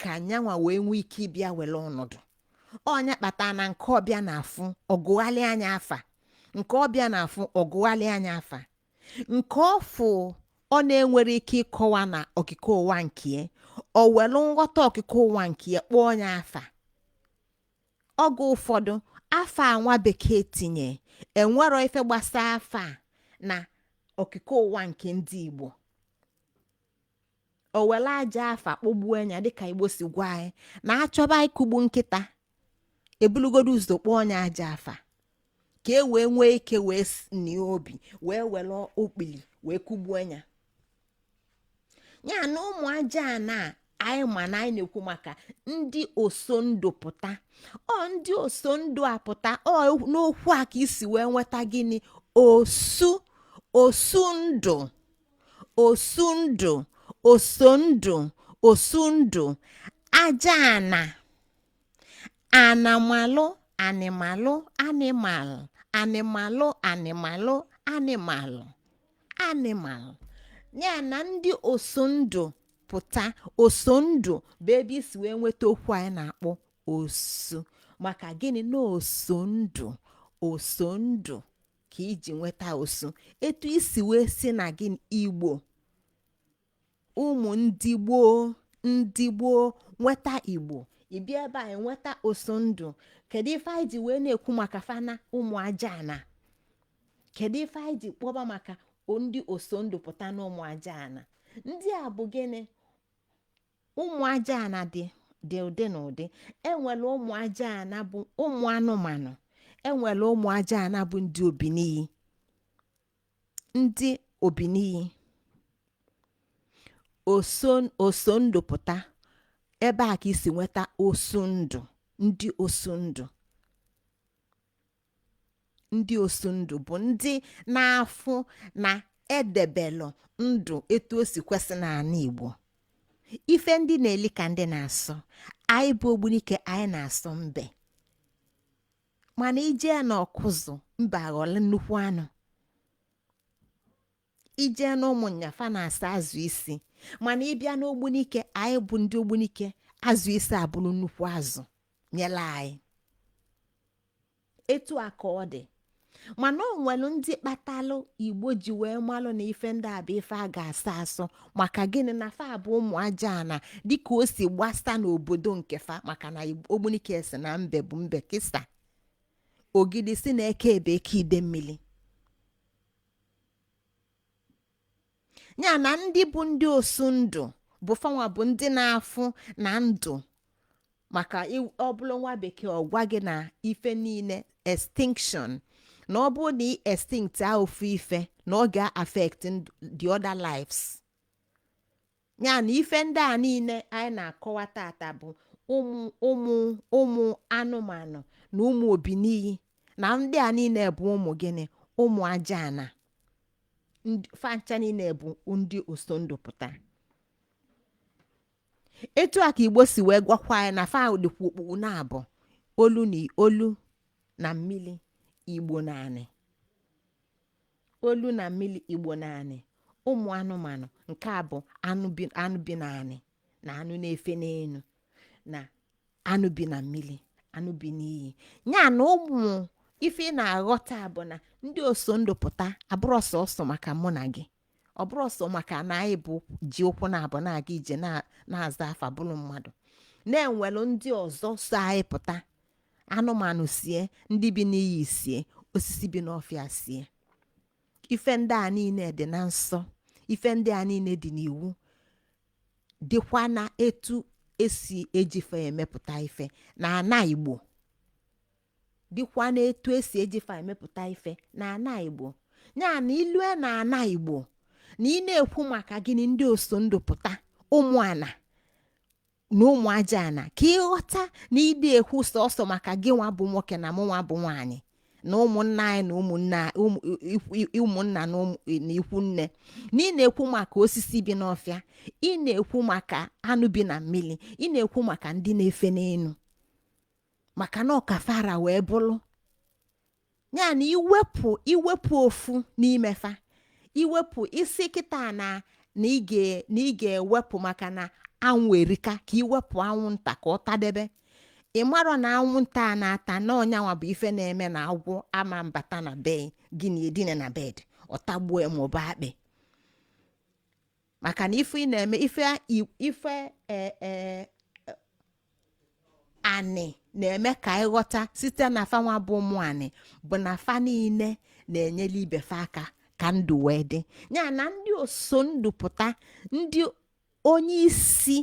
ka nyanwa wee nwee ike ịbịa were ọnọdụ ọnya kpata na nke ọbịa na-afụ ọgụghalị anya afa nke ọbịa na-afụ ọgụghalị anya afa nke ọfụ ọ na-enwere ike ịkọwa na okike ụwa nke o welu nghọta okike ụwa nke kpọọ onye afa oge ụfọdụ afa nwa bekee tinye enwero ife gbasa afa na okike ụwa nke ndị Igbo o wele aja afa kpọgbuo anya dịka Igbo si gwa anyị na achọba ikugbu nkịta ebulugodo ụzọ kpọọ onye aja afa ka e wee nwee ike wee nie obi wee were okpili wee kugbuo anya ya na ụmụ aja na anyị ma na anyị na-ekwu maka ndị osondụpụta ndị osondụ apụta n'okwu a ka isi wee nweta gịnị osundụ aja ana anamalụ animal ya na ndị osondụ pụta osondụ bụ ebe isi wee nweta okwu anyị na-akpọ osu maka gịnị na osondụ ka iji nweta osu etu isi wee si na gịnị Igbo ụmụ ndị gboo nweta Igbo ịbịa ebe anyị nweta osondụ kedu ife anyị ji wee na-ekwu maka fana ụmụ aja ana kedu ife anyị ji kpọba maka ndị osondụ pụta na ụmụ aja ana ndị a bụ gịnị ụmụ aja ana dị ụdị na ụdị enwere ụmụ aja ana bụ ụmụ anụmanụ enwere ụmụ aja ana bụ ndị obiniyi osondụ pụta ebe a ka isi nweta osundụ ndị osundụ bụ ndị na-afụ na edebelụ ndụ etu o si kwesị n'ala Igbo ife ndị na-eli ka ndị na-asọ anyị bụ ogbunike anyị na-asọ mbe mana ije na ọkụzụ mbe aghọla nnukwu anụ ije na ụmụnyafa na-asa azụ isi mana ịbịa n'ogbunike anyị bụ ndị ogbunike azụ isi abụrụ nnukwu azụ nyela anyị etu a ka ọ dị mana o nwere ndị kpatalụ Igbo ji wee malụ na ife ndị a bụ ife a ga-asa asọ maka gịnị na fa bụ ụmụ aja ana dịka o si gbasa n'obodo nke fa maka na ogbunike si na mbe bụ mbe kịsa ogidi si na eke ebe eke ide mmiri ya na ndị bụ ndị osundụ bụ fanwa bụ ndị na-afụ na ndụ maka ọ bụrụ nwa bekee ọ gwa gị na ife niile extinction na ọ bụrụ na extinct ofu ife na ọ ga-affect the other lives ya na ife ndị a niile anyị na-akọwa tata bụ ụmụ anụmanụ na ụmụ obiniyi na ndị a niile bụ ụmụ gịnị, ụmụ aja ana. Fancha niile bụ ndị osondụpụta. Etu a ka Igbo si wee gwakwa ya na fa dịkwa okpukpu na-abụ olu na mmili Igbo naanị, olu na mmili Igbo naanị. Ụmụ anụmanụ nke a bụ anụ bi naanị na anụ na-efe n'elu, na anụ bi na mmili, anụ bi n'iyi. Ya na ụmụ ife ị na-aghọta bụ na ndị osondụpụta abụrụ sọsọ maka mụ na gị, ọ bụrụ sọ maka na anyị bụ ji ụkwụ na-abụ na-aga ije na-aza afa bụrụ mmadụ. Na-enwelu ndị ọzọ so anyị pụta, anụmanụ sie, ndị bi n'iyi sie, osisi bi n'ọfịa sie. Ife ndị a niile dị na nsọ, ife ndị a niile dị n'iwu, dịkwa na etu esi ejife emepụta ife na ana Igbo, dịkwa na etu esi ejife emepụta ife na ana Igbo. Ya na ilue na ana Igbo na ị na-ekwu maka gịnị, ndị osondụpụta, ụmụ ana na ụmụ aja ana, ka ịghọta na ịdị ekwu sọsọ maka gị nwa bụ nwoke na mụ nwa bụ nwaanyị, na ụmụnna anyị na ụmụnna na ikwu nne, na ị na-ekwu maka osisi bi n'ọfịa, ị na-ekwu maka anụ bi na mmiri, ị na-ekwu maka ndị na-efe n'elu, maka na ọkafara wee bụrụ. Ya na iwepụ ofu n'imefa, iwepụ isi kịta na ị ga-ewepụ maka na anwụ erika, ka iwepụ anwụnta ka ọ tadebe. Ị marọ na anwụnta a na-ata na ọnyanwa bụ ife na-eme na agwọ ama mbata na be gị na edina na bed ọtagbue maọbụ akpị. Maka na ife ị na-eme ife anị na-eme ka ịghọta site na fanwa bụ ụmụ anị bụ na fa niile na-enyere ibe fa aka ka ndụ wee dị. Ya na ndị osondụpụta, ndị onye isi,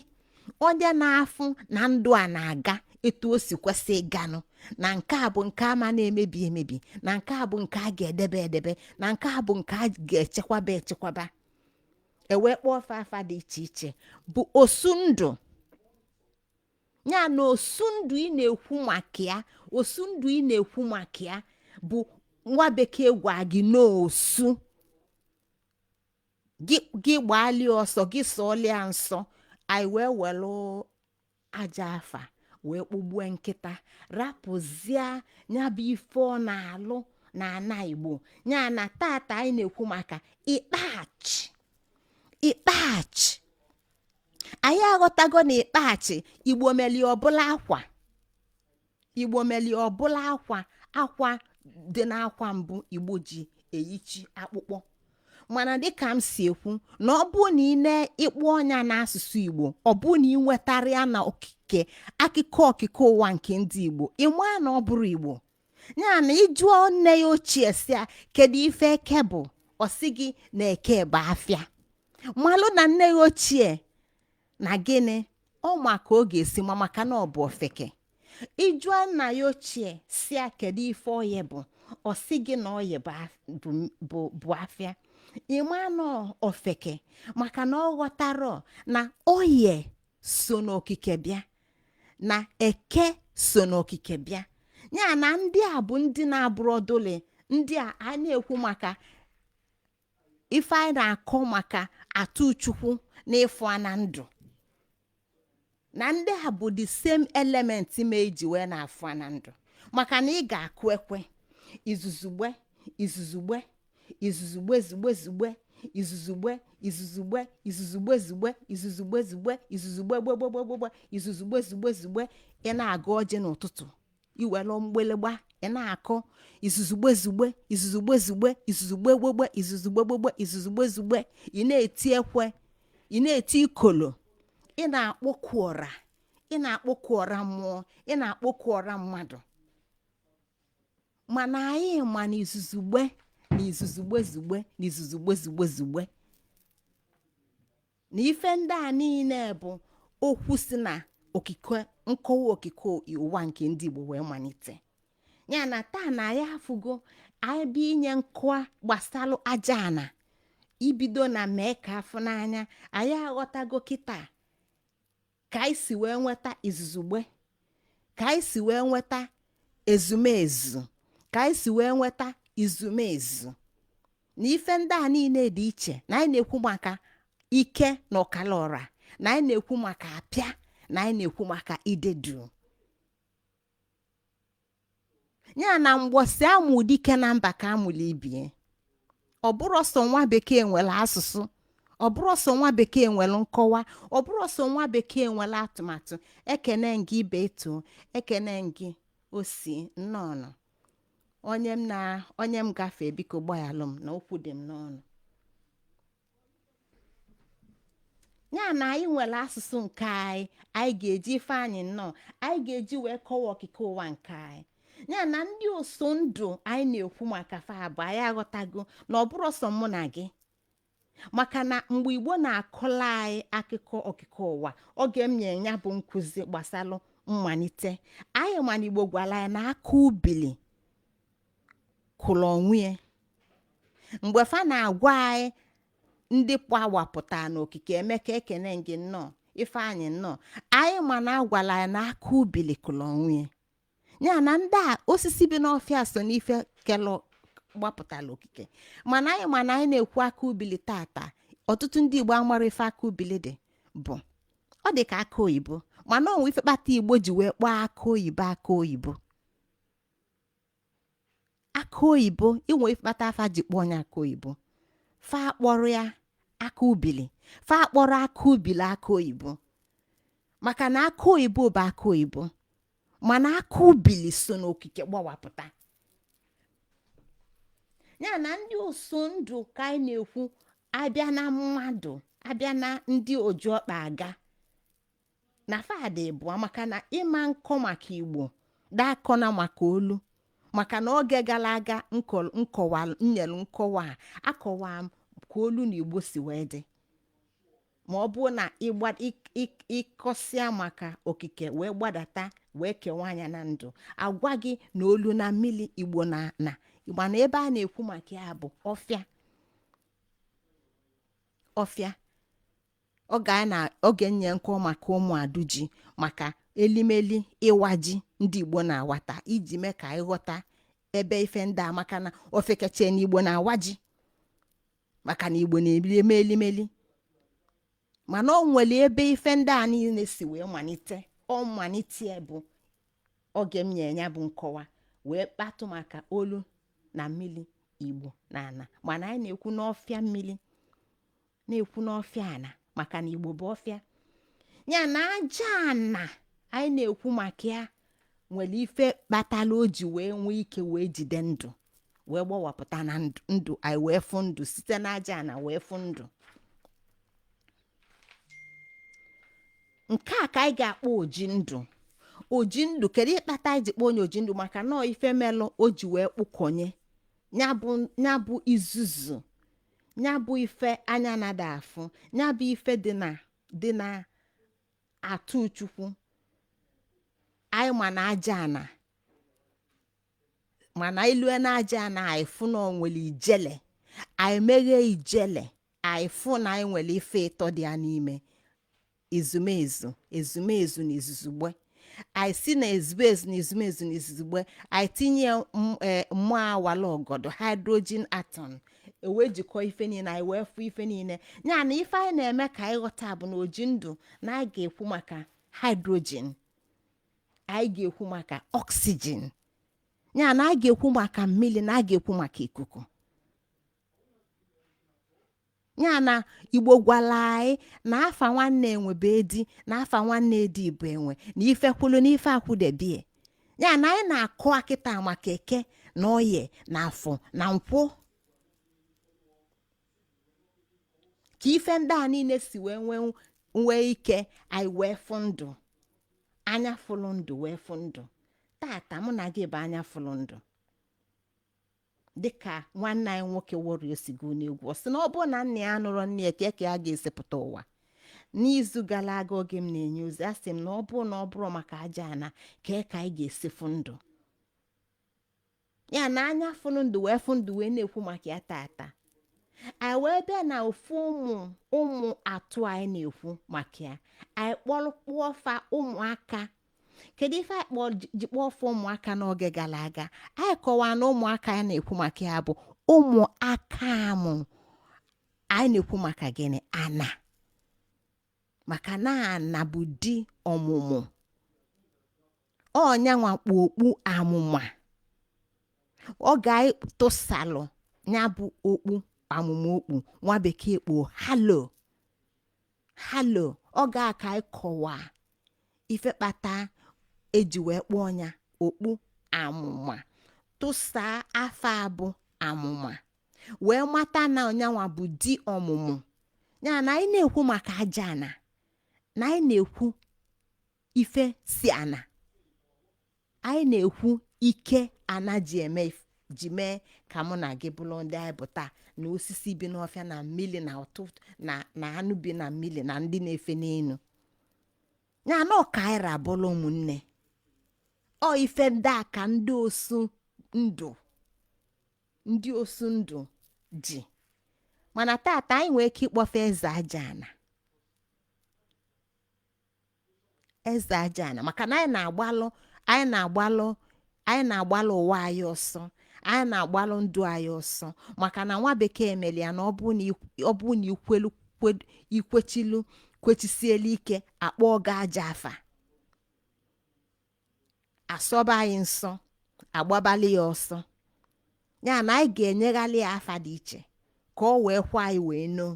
onye na-afụ na ndụ a na-aga etu o si kwesị ịganụ, na nke a bụ nke ama na-emebi emebi, na nke a bụ nke a ga-edebe edebe, na nke a bụ nke a ga-echekwaba echekwaba, ewee kpọọ afa dị iche iche bụ osundụ. Ya na osundụ ị na-ekwu maka ya, osundụ ị na-ekwu maka ya bụ nwa bekee gwa gị n'osu, gị gbalịa ọsọ, gị sọọlịa nsọ. Anyị wee welụ aja afa wee kpụgbue nkịta, rapụzie ya bụ ife ọ na-alụ na ana Igbo. Ya na tata anyị na-ekwu maka ịkpachi. Anyị aghọtago na ịkpachi Igbo meli ọbụla akwa, Igbo meli ọbụla akwa dị n'akwa mbụ Igbo ji eyichi akpụkpọ. Mana dịka m si ekwu na ọ bụ na ị na-ịkpụ ọnya n'asụsụ Igbo, ọ bụ na ị nwetara ya na akụkọ ụwa nke ndị Igbo, ịma na ọ bụrụ Igbo. Ya na ịjụọ nne ya ochie si ya kedu ife eke bụ, ọ sị gị na eke bụ afịa. Malụ na nne ya ochie na gịnị ọ maka ọ ga-esi ma maka na ọ bụ ofeke. Ịjụọ nna ya ochie si ya kedu ife oye bụ, ọ sị gị na oye bụ afịa. Ịma na ofeke maka na ọ ghọtara na oye so n'okike bịa, na eke so n'okike bịa. Ya na ndị a bụ ndị na-abụrụ ọdụle, ndị a na-ekwu maka ife anyị na-akọ maka atụ Chukwu na ịfụ na ndụ, na ndị a bụ the same element ma eji wee na-afụ na ndụ. Maka na ị ga-akụ ekwe izuzugbe izuzugbe izuzugbe zugbe zugbe izuzugbe izuzugbe izuzugbe zugbe izuzugbe zugbe izuzugbe gbegbegbe izuzugbe zugbe zugbe. Ị na-aga ọjị n'ụtụtụ, iwelu mgbịlịgba, ị na-akọ izuzugbe zugbe izuzugbe zugbe izuzugbe gbegbe izuzugbe gbegbe izuzugbe zugbe. Ị na-eti ekwe, ị na-eti ikolo, ị na-akpọku ọra, ị na-akpọku ọra mmụọ, ị na-akpọku ọra mmadụ. Mana anyị ma na izuzugbe na izuzugbe zugbe na izuzugbe zugbe zugbe na ife ndị a niile bụ okwu si na okike, nkọwa okike ụwa nke ndị Igbo wee malite. Ya na taa na ya afụgo anyị bụ inye nkọwa gbasalụ aja ana, ibido na mee ka afụ n'anya. Anyị aghọtago kịta ka anyị si wee nweta izuzugbe, ka anyị si wee nweta ezumezu, ka anyị si wee nweta izumezu na ife ndị a niile dị iche. Na anyị na-ekwu maka ike na ọkala ọra, na anyị na-ekwu maka apịa, na anyị na-ekwu maka idedu. Ya na mgbosi amụ dike na mba ka amụla ibie. Ọ bụrụ sọ nwa bekee nwere asụsụ, ọ bụrụ sọ nwa bekee nwere nkọwa, ọ bụrụ sọ nwa bekee nwere atụmatụ. Ekene ngị ibe eto, ekene ngị osi nnọọ. Onye m gafee biko gbaghalụ m na okwu dị m n'ọnụ. Ya na anyị nwere asụsụ nke anyị ga-eji ife anyị nnọọ anyị ga-eji wee kọwa okike ụwa nke anyị. Ya na ndị ụsụ ndụ anyị na-ekwu maka fa abụ anyị aghọtago na ọ bụrụ sọ mụ na gị, maka na mgbe Igbo na-akọla anyị akụkọ okike ụwa, oge m nye ya bụ nkụzi gbasalụ mmalite, anyị ma na Igbo gwara ya na aka ubili kụrụ onwe. Mgbe fa na-agwa anyị ndị gbawapụta n'okike Emeka ekene ngị nnọọ, ife anyị nnọọ, anyị ma na agwala ya na aka ubili kụrụ onwe. Ya na ndị a osisi bi n'ọfịa so n'ife kelụ gbapụtala okike. Mana anyị ma na anyị na-ekwu aka ubili tata, ọtụtụ ndị Igbo amara ife aka ubili dị bụ ọ dị ka aka oyibo, mana onwe ife kpata Igbo ji wee kpọọ aka oyibo aka oyibo. Aka oyibo inwe ife kpata afa ji kpọọ onye aka oyibo, fa kpọrọ ya aka ubili, fa kpọrọ aka ubili aka oyibo, maka na aka oyibo bụ aka oyibo, mana aka ubili so n'okike gbawapụta. Ya na ndị ụsụ ndụ ka anyị na-ekwu abịa na mmadụ, abịa na ndị oji ọkpa aga na fadị bụ maka na ịma nkọ maka Igbo dakọna maka olu, maka na oge gara aga nyelu nkọwa akọwa m ka olu na Igbo si wee dị. Ma ọ bụ na ịkọsịa maka okike wee gbadata wee kewa anya na ndụ, agwa gị na olu na mmiri Igbo na mana ebe a na-ekwu maka ya bụ ọfịa. Oge nye nkọ maka ụmụ aduji, maka elimeli ịwa ji ndị Igbo na-awata iji mee ka ịghọta ebe ife ndị a, maka na ofekeche na Igbo na-awa ji, maka na Igbo na-eme elimeli. Mana ọ nwere ebe ife ndị a niile si wee malite. Ọ malite bụ oge m nye ya bụ nkọwa wee kpatụ maka olu na mmiri Igbo na ana. Mana anyị na-ekwu n'ọfịa mmiri, na-ekwu n'ọfịa ana, maka na Igbo bụ ọfịa. Ya na aja ana anyị na-ekwu maka ya nwere ife kpatala o ji wee nwee ike wee jide ndụ wee gbawapụta na ndụ anyị wee fụ ndụ site na aja ana wee fụ ndụ. Nke a ka anyị ga-akpọ oji ndụ. Oji ndụ kedu ịkpata anyị ji kpọọ onye oji ndụ? Maka na ife melụ o ji wee kpụkọnye nya bụ izuzu, nya bụ ife anya na-ada afụ, nya bụ ife dị na atụ Chukwu. Anyị ma na aja ana, mana ilue na aja ana anyị fụ na onwere ijele, anyị meghe ijele, anyị fụ na anyị nwere ife ịtọ dị ya n'ime. Ezumezu na izuzugbe. Anyị si na ezumezu na izumezu na izuzugbe anyị tinye mmụọ awala ọgọdọ hydrogen atom, wee jikọ ife niile anyị wee fụ ife niile. Ya na ife anyị na-eme ka anyị ghọta bụ na oji ndụ na anyị ga-ekwu maka hydrogen, anyị ga-ekwu maka oxygen. Ya na anyị ga-ekwu maka mmiri, na anyị ga-ekwu maka ikuku. Ya na Igbo gwala anyị na afa nwanne enwebe edi, na afa nwanne edi bụ enwe, na ife kwulu na ife akwụdebie. Ya na anyị na-akụ akịta maka eke na oye na afọ na nkwụ, ka ife ndị a niile si wee nwee ike anyị wee fụ ndụ. Anya fụlụ ndụ wee fụ ndụ. Tata mụ na gị bụ anya fụlụ ndụ. Dịka nwanne anyị nwoke wori osigo n'egwu, ọ sị na ọ bụ na nne ya nụrụ nne ya ka a ga-esepụta ụwa. N'izu gara aga oge m na-enye ozi, a sị m na ọ bụrụ maka aja ana ka anyị ga-esifu ndụ. Ya na anya fụlụ ndụ wee fụ ndụ wee na-ekwu maka ya tata. Anyị wee bịa na ofu ụmụ atụ anyị na-ekwu maka ya. Anyị kpọrọ fa ụmụaka kedu ife akpọ jikpọ ọfọ ụmụaka n'oge gara aga anyị kọwaa na ụmụaka a na-ekwu maka ya bụ ụmụaka amụ anyị na-ekwu maka gịnị ana maka na ana bụ di ọmụmụ ọnyanwa kpu okpu amụma ọ ga-tụsalụ ya bụ okpu amụma okpu nwa bekee kpo halo ọ ga-aka ịkọwa ife kpata eji wee kpọọ ya okpu amụma tụsaa afọ abụ amụma wee mata na onyanwa bụ di ọmụmụ ya na anyị na-ekwu maka aja ana na anyị na-ekwu ife si ana anyị na-ekwu ike ana ji mee ka mụ na gị bụrụ ndị anyị bụ taa na osisi bi n'ọfịa na mmiri na ụtụtụ na anụ bi na mmiri na ndị na-efe n'elu ya na ọka anyị rabụrụ ụmụnne ọ ife ndị a ka ndị osu ndụ ji mana tata anyị nwee ike ịkpọfe eze aja ana maka na anyị na-agbalụ ụwa anyị ọsọ anyị na-agbalụ ndụ anyị ọsọ maka na nwa bekee emeli ya na ọ bụ na ikwechisielu ike akpọ ga aja afa asọba anyị nsọ agbabali ya ọsọ ya na anyị ga-enyeghalị ya afa dị iche ka ọ wee kwa anyị wee noo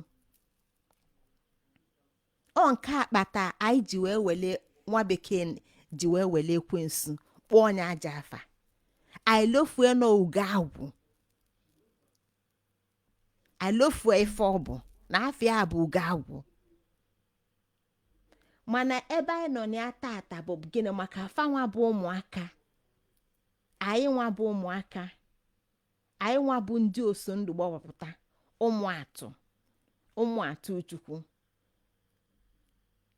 ọ nke akpata anyị ji wee wele nwa bekee ji wee wele ekwensu kpọọ onye aja afa anyị lofue n'oge agwụ anyị lofue ife ọ bụ na afịa bụ ugo agwụ mana ebe anyị nọ na tata bụ gịnị maka fanwa bụ ụmụaka anyị nwa bụ ụmụaka anyị nwa bụ ndị oso ndụ gbawapụta ụmụatụ Chukwu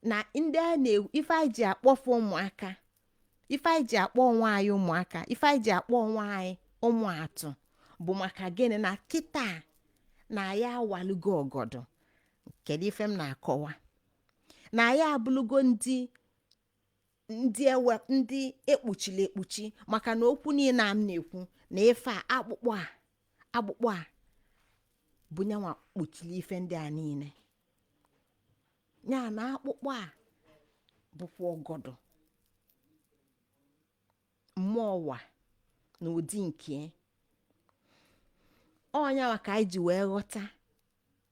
na ndị a ife anyị ji akpọfe ụmụaka ife anyị ji akpọ onwe anyị ụmụaka ife anyị ji akpọ onwe anyị ụmụatụ bụ maka gịnị na kịta na ya awalugo ọgọdọ kedu ife m na-akọwa na ya abụlugo ndị ekpuchili ekpuchi maka na okwu niile a m na-ekwu na ife akpụkpọ a bụ nyanwa kpuchili ife ndị a niile ya na akpụkpọ a bụkwa ọgọdọ mmụọ ụwa na ụdị nke ọnyanwa ka anyị ji wee ghọta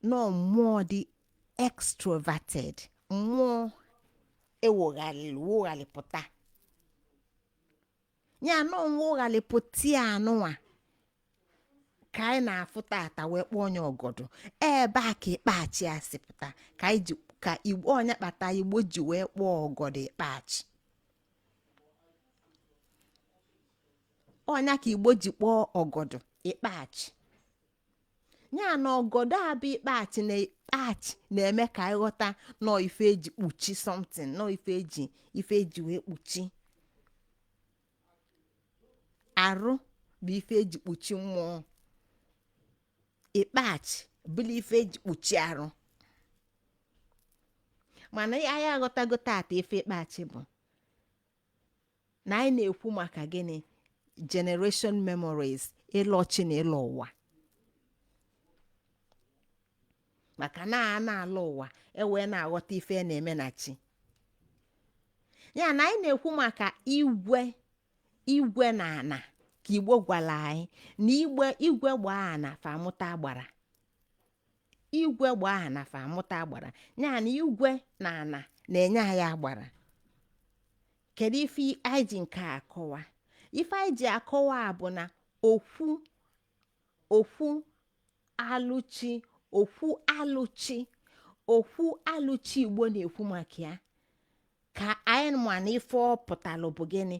nọ mmụọ dị extroverted mmụọ woghalịpụta ya nọ woghalịpụta anụnwa ka anyị na-afụ tata wee kpọọ onye ọgọdọ ebe a ka ịkpachi ya si pụta ka igbo onye kpata igbo ji wee kpọọ ọgọdọ ịkpachi ọnya ka igbo ji kpọọ ọgọdọ ịkpachi ya na ọgọdọ abụ ịkpachi na-eme ka anyị ghọta nọ ife eji kpuchi something nọ ife eji wee kpuchi arụ bụ ife eji kpuchi mmụọ ịkpachi bụla ife eji kpuchi arụ mana anyị aghọtago tata ife ịkpachi bụ na anyị na-ekwu maka gịnị generation memories ịlọchi na ịlọ ụwa maka na a na-alụ ụwa ewee na-aghọta ife na-eme na chi ya na anyị na-ekwu maka igwe na ana ka igbo gwara anyị na igwe gbaa ana fa amụta agbara igwe gbaa ana fa amụta agbara ya na igwe na ana na-enye anyị agbara kedu ife anyị ji nke akọwa ife anyị ji akọwa bụ na okwu alụchi igbo na-ekwu maka ya ka anyị ma na ife ọ pụtalụ bụ gịnị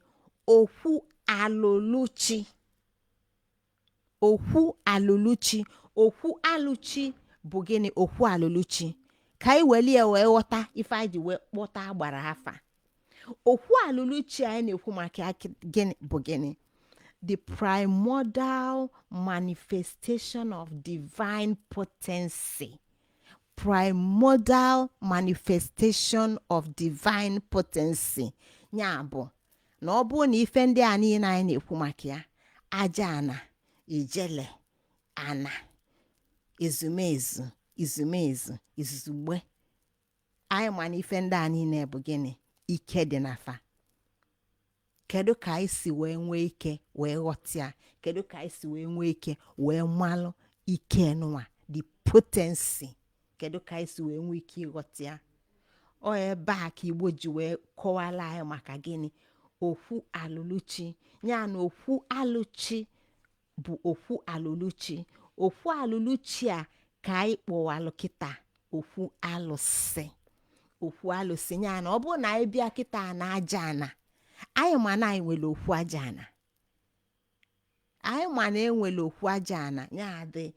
okwu alụluchi bụ gịnị okwu alụluchi ka anyị welie wee ghọta ife anyị ji wee kpọta agbara afa okwu alụluchi anyị na-ekwu maka gịnị bụ gịnị the primordial manifestation of divine potency ya bụ na ọ bụrụ na ife ndị a niile anyị na-ekwu maka ya, aja ana, ijele ana, ezumezu, izugbe, anyị ma na ife ndị a niile bụ gịnị? Ike dị n'afa. Kedu ka anyị si wee nwee ike wee ghọta ya? Kedu ka anyị si wee nwee ike wee malụ ike nụwa, the potency? Kedu ka anyị si wee nwee ike ịghọta ya? Ọ ebe a ka Igbo ji wee kọwala anyị maka gịnị? Okwu alụluchi. Ya na okwu alụchi bụ okwu alụluchi. Okwu alụluchi a ka anyị kpọwalụ kịta okwu alụsị. Okwu alụsị. Ya na ọ bụrụ na anyị bịa kịta na aja ana, anyị ma na anyị nwere okwu aja ana. Anyị ma na enwere okwu aja ana. Ya the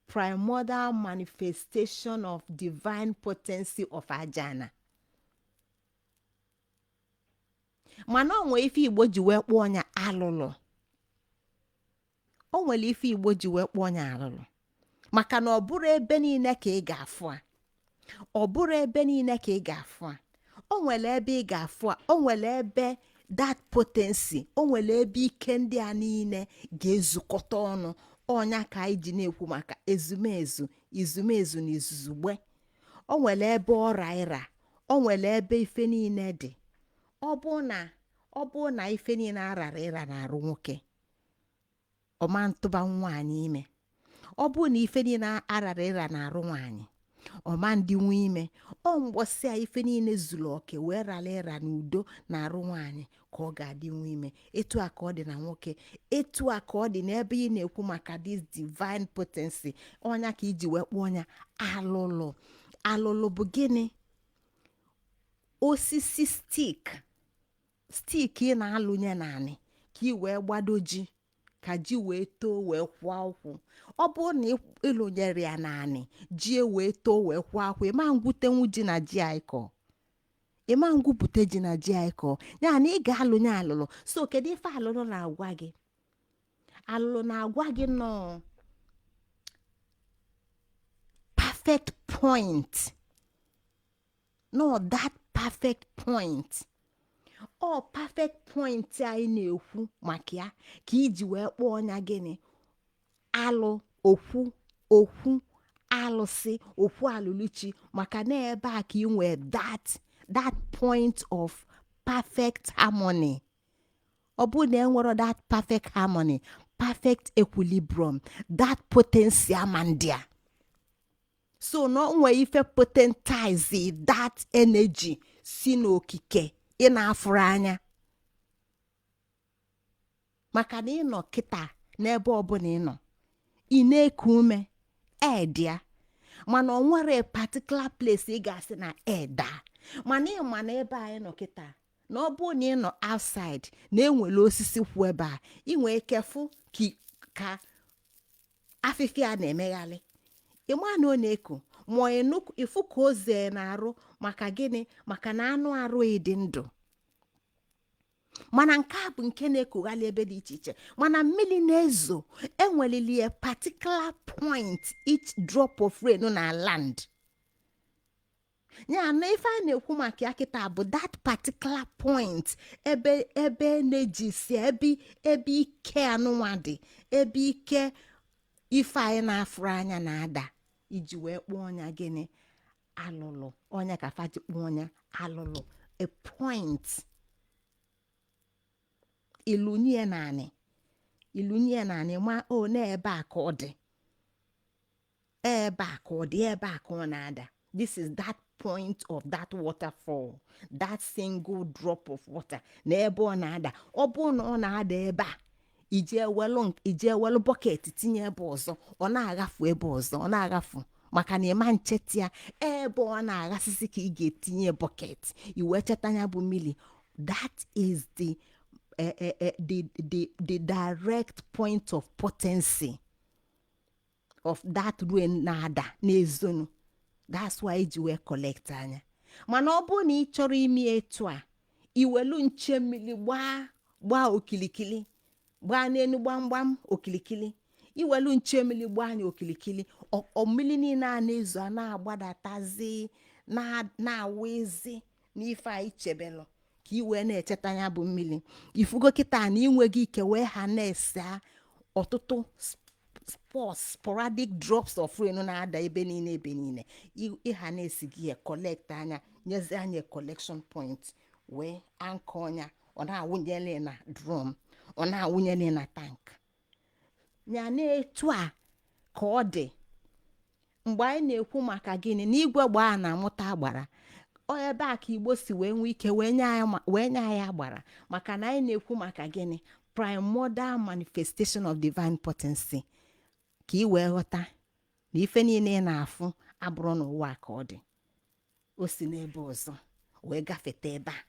primordial manifestation of divine potency of aja ana. Mana o nwere ife Igbo ji wee kpọọ ọnya alụlụ. O nwere ife Igbo ji wee kpọọ ọnya alụlụ maka na ọ bụrụ ebe niile ka ị ga-afụ a. Ọ bụrụ ebe niile ka ị ga-afụ a. O nwere ebe ị ga-afụ a. O nwere ebe that potency, o nwere ebe ike ndị a niile ga-ezukọta ọnụ. Ọnya ka anyị ji na-ekwu maka ezumezu, izumezu na izuzugbe. O nwere ebe ọra ịra. O nwere ebe ife niile dị. Ọ bụ na ife niile arara ịra na-arụ nwoke, ọ ma ntụba nwaanyị ime. Ọ bụ na ife niile arara ịra na-arụ nwaanyị, ọ ma ndị nwe ime. Ọ mgbọsị a ife niile zuru oke wee rara ịra n'udo na-arụ nwaanyị ka ọ ga-adị nwe ime. Etu a ka ọ dị na nwoke. Etu a ka ọ dị n'ebe ị na-ekwu maka this divine potency. Ọnya ka iji wee kpọọ ọnya alụlụ. Alụlụ bụ gịnị? Osisi stik ị na-alụnye naanị ka ị wee gbado ji, ka ji wee too wee kwụọ ụkwụ. Ọ bụrụ na ịlụnyere ya naanị, ji wee too wee kwụọ ụkwụ, ịma ngwutenwu ji na ji aikọ. Ịma ngwupụta ji na ji aikọ. Ya na ị ga-alụnye alụlụ. So kedu ife alụlụ na-agwa gị? Alụlụ na-agwa gị nọ perfect point. No, that perfect point. Ọ perfect point anyị na-ekwu maka ya ka iji wee kpọọ ọnya gịnị? Alụ, okwu alụsị, okwu alụluchi. Maka na ebe a ka ị nwee that point of perfect harmony. Ọ bụ na enwero that perfect harmony, perfect equilibrium, that potency amandia. So no nwee ife potentize that energy si n'okike ị na-afụrụ anya. Maka na ị nọ kịta n'ebe ọbụla ị nọ, ị na-eku ume edịa, mana ọ nwere particular place ị ga-asị na eda. Mana ị ma na ebe anyị nọ kịta, na ọ bụ na ị nọ outside na enwere osisi kwụ ebe a, ị nwee ike fụ ka afịfịa na-emeghalị. Ị ma na ọ na-eku ma ịfụ ka o zee na-arụ. Maka gịnị? Maka na anụ arụ dị ndụ. Mana nke a bụ nke na-ekughalị ebe dị iche iche. Mana mmiri na-ezo, enwelili a particular point each drop of rain na land. Ya na ife a na-ekwu maka ya kịta bụ that particular point ebe na-eji si ebe ike anụnwa dị, ebe ike ife anyị na-afụrụ anya na-ada, iji wee kpọọ ọnya gịnị? Alụlụ. Ọnya ka faji kpọọ ọnya alụlụ. A point. Ilunye naanị ma o na ebe a ka ọ dị. Ebe a ka ọ dị, ebe a ka ọ na-ada. This is that point of that waterfall, that single drop of water. Na ebe ọ na-ada. Ọ bụ na ọ na-ada ebe a, ije welu bucket tinye ebe ọzọ, ọ na-aghafu ebe ọzọ, ọ na-aghafu. Maka na ịma ncheta ya ebe ọ na-aghasịsị ka ị ga-etinye bucket, iwe cheta ya bụ mmiri. That is the direct point of potency of that rain na-ada n'ezonu. That's why iji wee collect anya. Mana ọ bụ na ị chọrọ ime etu a, iwelu nche mmiri gbaa okilikili, gbaa n'enu gbamgbam okilikili. Iwelu nche mmiri gbaa anya okilikili, mmiri niile a na-ezo a na-agbadatazi na-awezi n'ife a ichebelụ ka i wee na-echeta ya bụ mmiri. Ifugo kịta na inweghị ike wee ha na-ese ọtụtụ sporadic drops of rain na-ada ebe niile ịha na-esi gị ya collect anya nyezi anya collection point wee anka ọnya ọ na-awụnyele na drum, ọ na-awụnyele na tank. ya na-etu a ka ọ dị mgbe anyị na-ekwu maka gịnị na igwe gbaa na-amụta agbara. Ebe a ka Igbo si wee nwee ike wee nye anyị agbara, maka na anyị na-ekwu maka gịnị primordial manifestation of divine potency, ka ị wee ghọta na ife niile ị na-afụ abụrụ n'ụwa ka ọ dị, o si n'ebe ọzọ wee gafeta ebe a.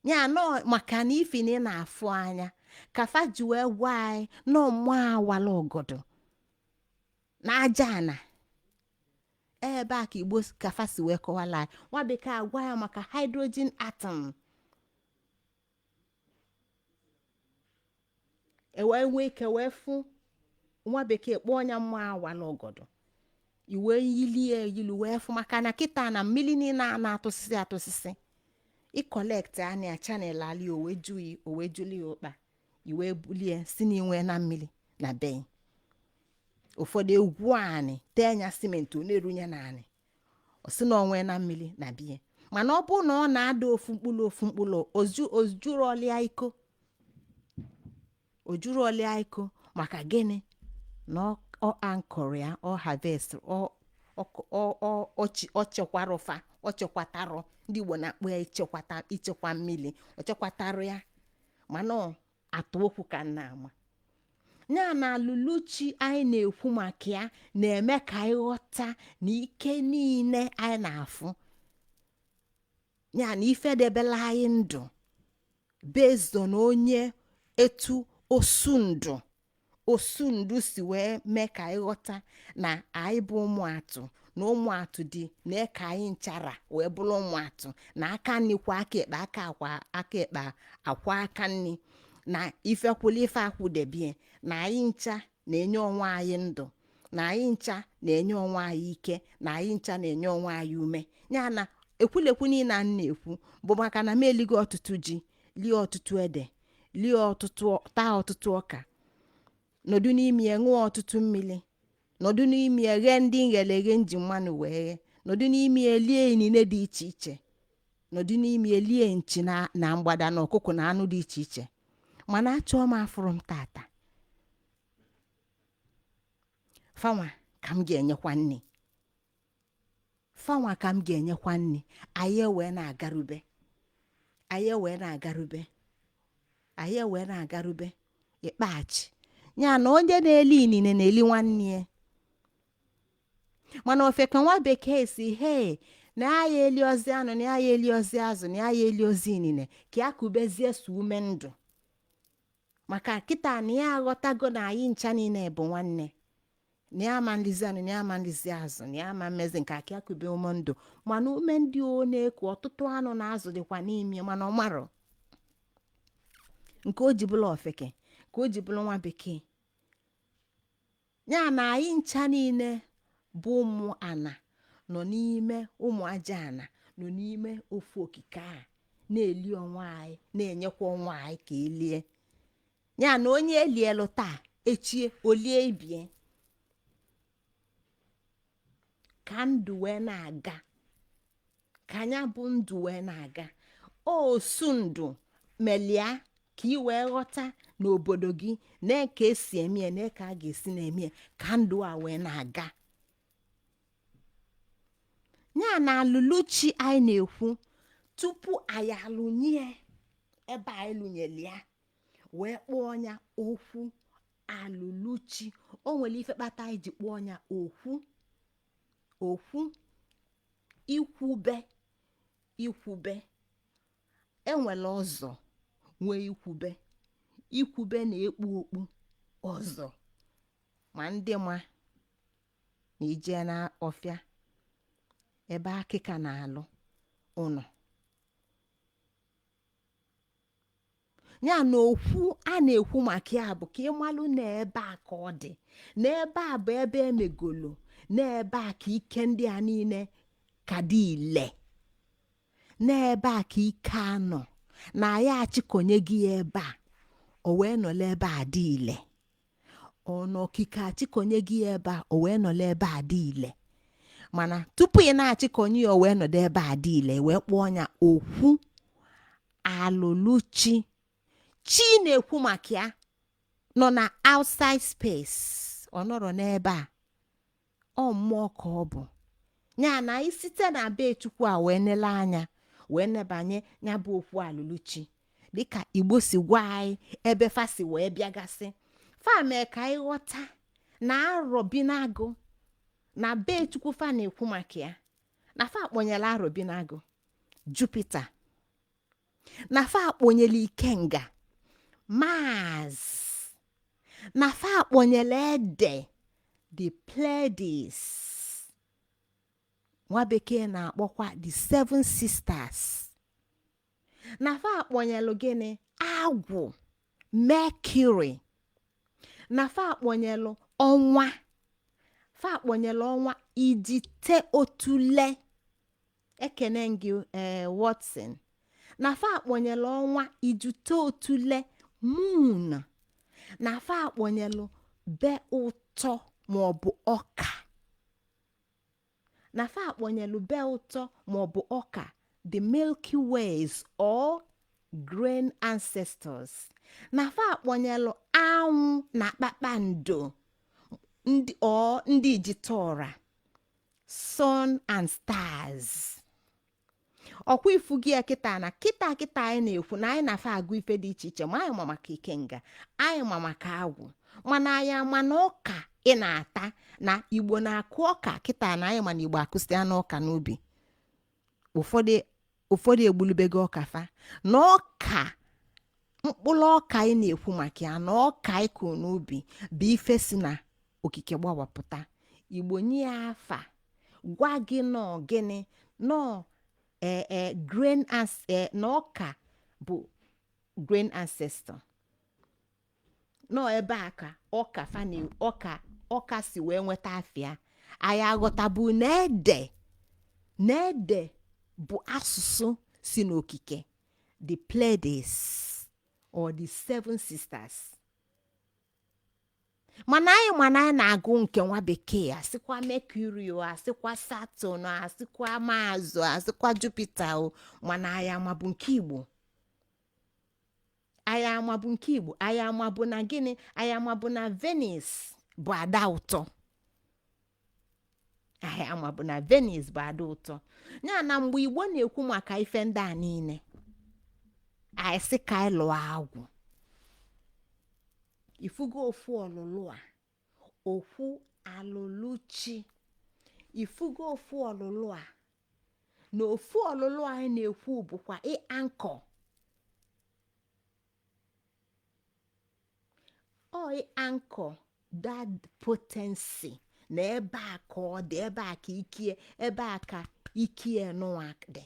ya nọ maka na ife na ị na-afụ anya ka fa ji wee gwa anyị nọ mmụọ awala ọgọdọ na aja ana. Ebe a ka Igbo kafa si wee kọwala anyị. Nwa bekee agwa ya maka hydrogen atom, ewee nwee ike wee fụ nwa bekee kpọọ ọnya mmụọ awala ọgọdọ, iwe yilie eyilu wee fụ maka na kịta na mmiri niile na-atụsịsị ịkọlekt anya chanel ali owe juli ụkpa iwe bulie si n'inwe na mmiri na be. Ụfọdụ egwu anị tee nya simenti ọ na-erunye na anị ọ si na onwe na mmiri na bie, mana ọ bụ na ọ na-ada ofu mkpụrụ ojuru ọlịa iko maka gịnị na ọ ankọrọ ya ọ harvest ọ chekwara ụfa ọ chekwatara. Ndị Igbo na-akpọ ya ichekwa mmiri, ọ chekwatara ya mana atụ okwu ka nna ama. ya na alụluchi anyị na-ekwu maka ya na-eme ka anyị ghọta na ike niile anyị na-afụ ya na ife debela anyị ndụ based on onye etu osu ndụ si wee mee ka anyị ghọta na anyị bụ ụmụatụ na ụmụatụ dị na ka anyị nchara wee bụrụ ụmụatụ na aka nni kwa aka ekpe aka ekpe akwa aka nni na ifekwula ife akwụdebie na anyị ncha na-enye onwe anyị ndụ, na anyị ncha na-enye onwe anyị ike, na anyị ncha na-enye onwe anyị ume. ya na ekwulekwu niile a na-ekwu bụ maka na m eligo ọtụtụ ji, lie ọtụtụ ede, taa ọtụtụ ọka, nọdụ n'ime ṅụọ ọtụtụ mmiri, nọdụ n'ime ghee ndị ngheleghe nji mmanụ wee ghee, nọdụ n'ime lie inine dị iche iche, nọdụ n'ime lie nchi na mgbada na ọkụkọ na anụ dị iche iche. mana achọọ m afụrụ m tata fanwa ka m ga-enyekwa nni, anyị wee na-agarube ikpeachi. ya na onye na-eli inine na-eli nwanne ya. mana ofeka nwa bekee si na ya eli ozi anụ, na ya eli ozi azụ, na ya eli ozi inine ka ya kubezie su ume ndụ, maka kịta na ya aghọtago na anyị ncha niile bụ nwanne, na ya ama nlizi anụ, na ya ama nlizi azụ, na ya ama mmezi nke aka kube ume ndụ. mana ume ndị o na-eku ọtụtụ anụ na azụ dịkwa n'ime, mana ọ marọ nke o ji bụla ofeke ka o ji bụla nwa bekee. ya na anyị ncha niile bụ ụmụ ana nọ n'ime ụmụ aja ana nọ n'ime ofu okike a na-eli onwe anyị, na-enyekwa onwe anyị ka elie. ya na onye elielu taa echie olie ibie ka ndụ wee na-aga, ka anya bụ ndụ wee na-aga. osu ndụ melia ka ị wee ghọta n'obodo gị na ka esi eme na ka a ga-esi na-eme ka ndụ a wee na-aga. ya na alụluchi anyị na-ekwu tupu anyị alụnye ebe anyị lụnyeli ya wee kpọọ ya okwu alụluchi. o nwere ife kpata anyị ji kpọọ ya okwu ikwube. enwere ọzọ nwee ikwube na-ekpu okpu ọzọ. ma ndị ma na ije n'ọfịa ebe akịka na-alụ ụnọ, ya na okwu a na-ekwu maka ya bụ ka ịmalụ na ebe a ka ọ dị, na ebe a bụ ebe emegolo, na ebe a ka ike ndị a niile ka dị ile, n'ebe a ka ike anọ na ya achịkonye gị ebe a o wee nọla ebe a dị ile ọ n'okike achịkonye gị ebe a o wee nọla ebe a dị ile mana tupu ị na-achịkonye ya o wee nọdụ ebe a dị ile wee kpọọ ya okwu alụluchi chi na-ekwu maka ya nọ na outside space ọ nọrọ n'ebe a ọ mmụọ ka ọ bụ ya na site na be Chukwu a wee nele anya wee nebanye ya bụ okwu alụluchi dịka Igbo si gwa anyị ebe fasi wee bịagasị fa mee ka anyị ghọta na arọbinagụ na be Chukwu fa na-ekwu maka ya na fa akpọnyela arọbinagụ Jupita na fa akpọnyela Ikenga Mars na fa akpọnyela ede the Pleiades nwa bekee na-akpọkwa the Seven Sisters na fa akpọnyelụ gịnị agwụ Mercury na fa akpọnyelụ ọnwa fa akpọnyelụ ọnwa idite otule ekene gị Watson na fa akpọnyelụ ọnwa idute otule moon na fa akpọnyelụ be ụtọ maọbụ ọka na fa akpọnyelụ be ụtọ maọbụ ọka the Milky Ways or grain ancestors na fa akpọnyelụ anwụ na kpakpando ndị Ijitora sun and stars ọkwa ifu gị kịta na kịta anyị na-ekwu na anyị na-afa agụ ife dị iche iche ma anyị ma maka Ikenga anyị ma maka agwụ mana anyị ama na ọka ị na-ata na Igbo na-akụ ọka kịta na anyị ma na Igbo akụsịa n'ọka n'ubi ụfọdụ egbulubego ọka fa na ọka mkpụrụ ọka anyị na-ekwu maka ya na ọka ịkụ n'ubi bụ ife si na okike gbawapụta Igbo nye afa gwa gị nọ gịnị nọ grain na ọka bụ grain ancestor nọ ebe a ka ọka si wee nweta afịa anyị aghọtabu na ede bụ asụsụ si n'okike the Pleiades or the Seven Sisters mana anyị na-agụ nke nwa bekee asịkwa Mercury asịkwa Saturn asịkwa Mars asịkwa Jupiter mana anyị amabụ nke Igbo anyị amabụ na gịnị anyị amabụ na Venus bụ ada ụtọ anyị amabụ na Venus bụ ada ụtọ ya na mgbe Igbo na-ekwu maka ife ndị a niile anyị sị ka anyị lụọ agwụ ifugo ofu ọlụlụ a okwu alụluchi ifugo ofu ọlụlụ a na ofu ọlụlụ anyị na-ekwu bụkwa ịankọ ịankọ that potency na ebe a ka ọ dị ebe a ka ikie nụwa dị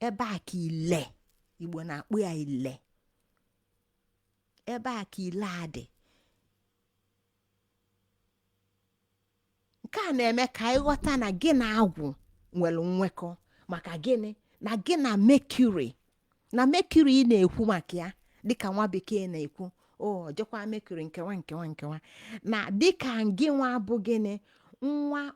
ebe a ka ile Igbo na-akpụ ya ile ebe a ka ile adị nke a na-eme ka anyị ghọta na gị na agwụ nwere nwekọ maka gịnị na gị na Mercury ị na-ekwu maka ya dịka nwa bekee na-ekwu jekwa Mercury nkewa na dịka gị nwa bụ gịnị nwa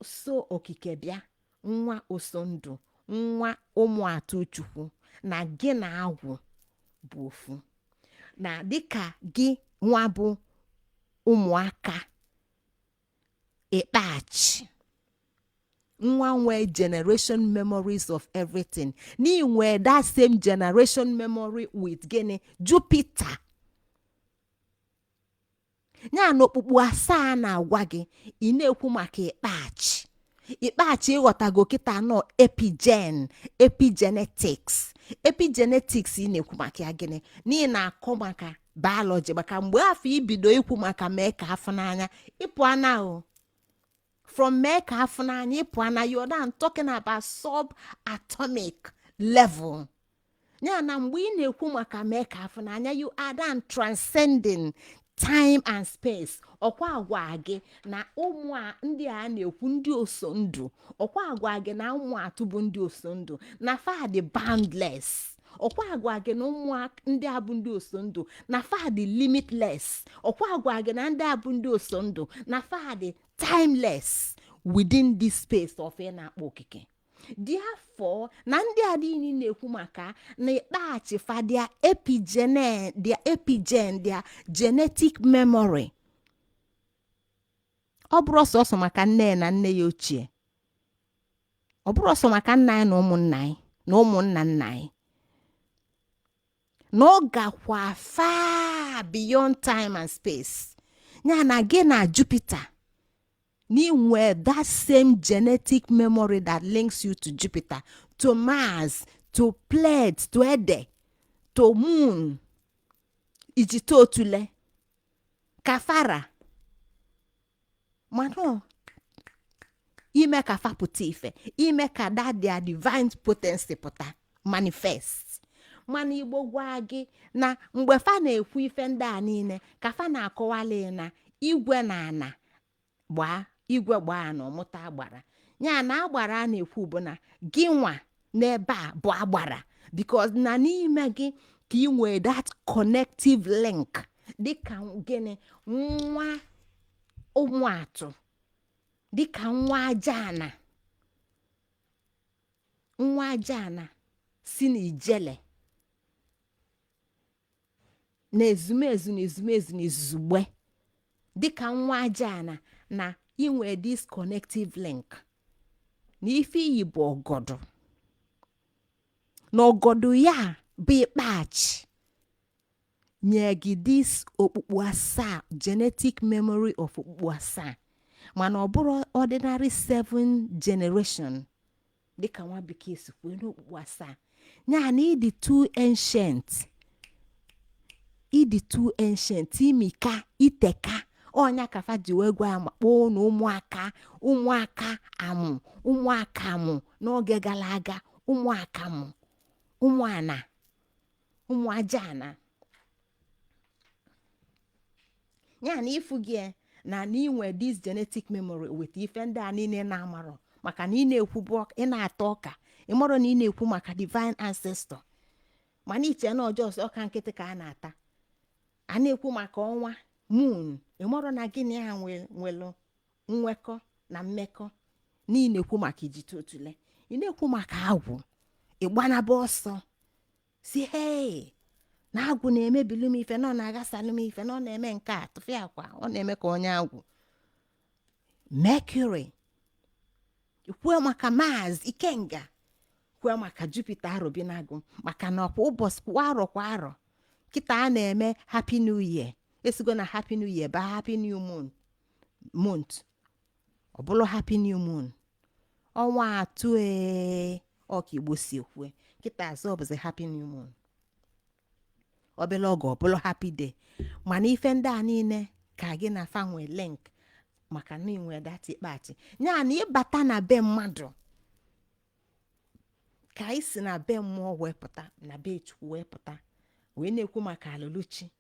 so okike bịa nwa oso ndụ nwa ụmụ atụ Chukwu na gị na agwụ bụ ofu na dịka gị nwa bụ ụmụaka ịkpachi nwa nwee generation memories of everything n'inwe that same generation memory with gịnị Jupiter ya na okpukpu asaa na-agwa gị ị na-ekwu maka ịkpachi ịghọtago kịta nọ epigenetics ị na-ekwu maka ya gịnị n'ihi na-akọ maka biology maka mgbe afọ ibido ikwu maka mee ka afọ n'anya ịpụ ana from mee ka afọ n'anya ịpụ ana you're now talking about subatomic level ya na mgbe ị na-ekwu maka mee ka afọ n'anya you are then transcending time and space. Ọkwa agwa gị na ụmụ a ndị a na-ekwu ndị oso ndụ. Ọkwa agwa gị na ụmụ atụ bụ ndị oso ndụ na fa dị boundless. Ọkwa agwa gị na ụmụ ndị a bụ ndị oso ndụ na fa dị limitless. Ọkwa agwa gị na ndị a bụ ndị oso ndụ na fa dị timeless within this space of ị na-akpọ okike. Therefore, na ndị a niile na-ekwu maka na ịkpaghachi fa their epigen, their genetic memory. Ọ bụrụ sọsọ maka nne na nne ya ochie. Ọ bụrụ sọ maka nna ya na ụmụnna ya na ụmụnna nna ya. Na ọ gakwa far beyond time and space. Ya na gị na Jupiter. Where that same genetic memory that links you to Jupiter, to Mars, to Pleiades, to Ede, to Moon, Ijitotule, Kafara. Mano, ime kafa puta ife, ime ka that their divine potency puta manifest. Mana Igbo gwa gị na mgbe fa na-ekwu ife ndị a niile ka fa na-akọwali na igwe na ana gbaa igwe gbaa na ọmụta agbara. Ya na agbara a na-ekwu bụ na gị nwa n'ebe a bụ agbara, because na n'ime gị ka ị nwee that connective link dịka gịnị nwa ụmụ atụ, dịka nwa aja ana si n'ijele na ezumezu na ezumezu na izugbe, dịka nwa aja ana na inwe this connective link. Na ife iyi bụ ọgọdụ, na ọgọdụ ya bụ ịkpachi nye gị this okpukpu asaa, genetic memory of okpukpu asaa. Mana ọ bụrụ ordinary 7 generation dịka nwa bekee si kwuo n'okpukpu asaa. Ya na ịdị too ancient imika iteka. Onya kafa ji wee gwa ama kpọọ na ụmụaka amụ n'oge gara aga, ụmụaka mụ, ụmụ aja ana. Ya na ifu gị na inwe this genetic memory with ife ndị a niile na-amarọ maka na ị na-ekwu bụ ị na-ata ọka ịmarọ na ị na-ekwu maka divine ancestor. Mana iche na ọjọọ ọka nkịtị ka a na-ata. A na-ekwu maka ọnwa moon, ịmarọ na gịnị ha nwelu nwekọ na mmekọ. Ị na-ekwu maka Ijitotule, ị na-ekwu maka agwụ, ịgbanaba ọsọ si hey na agwụ na-emebilu m ife, na ọ na-agasalụ m ife, na ọ na-eme nke a tụfịa akwa, ọ na-eme ka onye agwụ. Mercury, ikwuo maka Mars Ikenga, kwuo maka Jupiter Arobinagụ, maka na ọkwa ụbọchị kwa arọ kịta a na-eme Happy New Year. Esigo na Happy New Year ba Happy New Month. Ọ bụrụ Happy New Moon. Ọnwa atụ ọka Igbo si ekwe kịta azọ bụzi Happy New Moon. Obele oge ọ bụrụ Happy Day. Mana ife ndị a niile ka gị na fa nwee link maka na inwe data ikpachi. Ya na ịbata na be mmadụ ka anyị si na be mmụọ wepụta na be Chukwu wepụta, wee na-ekwu maka alụluchi,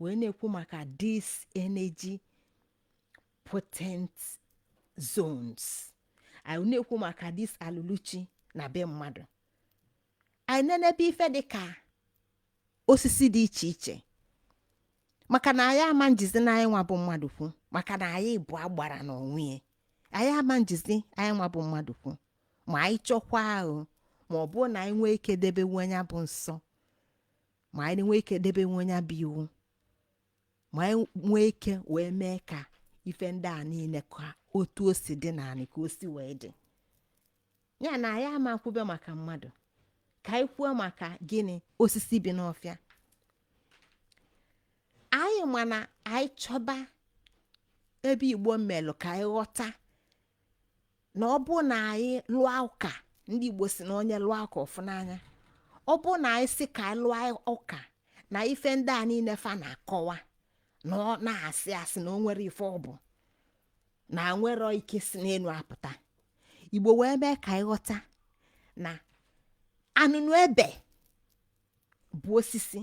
wee na-ekwu maka this energy potent zones. Anyị na-ekwu maka this alụluchi na be mmadụ. Anyị nenebe ife dị ka osisi dị iche iche, maka na anyị ama njizi na anyị nwa bụ mmadụ kwu, maka na anyị bụ agbara n'onwe. Anyị ama njizi anyị nwa bụ mmadụ kwu, ma anyị chọkwa ahụ, ma ọ bụ na anyị nwee ike debe onye bụ nsọ, ma anyị nwee ike debe onye bụ iwu, ma anyị nwee ike wee mee ka ife ndị a niile ka otu o si dị naanị ka o si wee dị. Ya na anyị ama kwube maka mmadụ, ka anyị kwuo maka gịnị osisi bi n'ọfịa. Anyị mana anyị chọba ebe Igbo mmelụ ka anyị ghọta na ọ bụ na anyị lụọ ụka, ndị Igbo si na onye lụọ ụka ọfụ n'anya. Ọ bụ na anyị si ka anyị lụọ ụka na ife ndị a niile fa na-akọwa na ọ na-asị asị na o nwere ife ọ bụ na nwere ike si n'elu apụta. Igbo wee mee ka anyị ghọta na anụnụ ebe bụ osisi,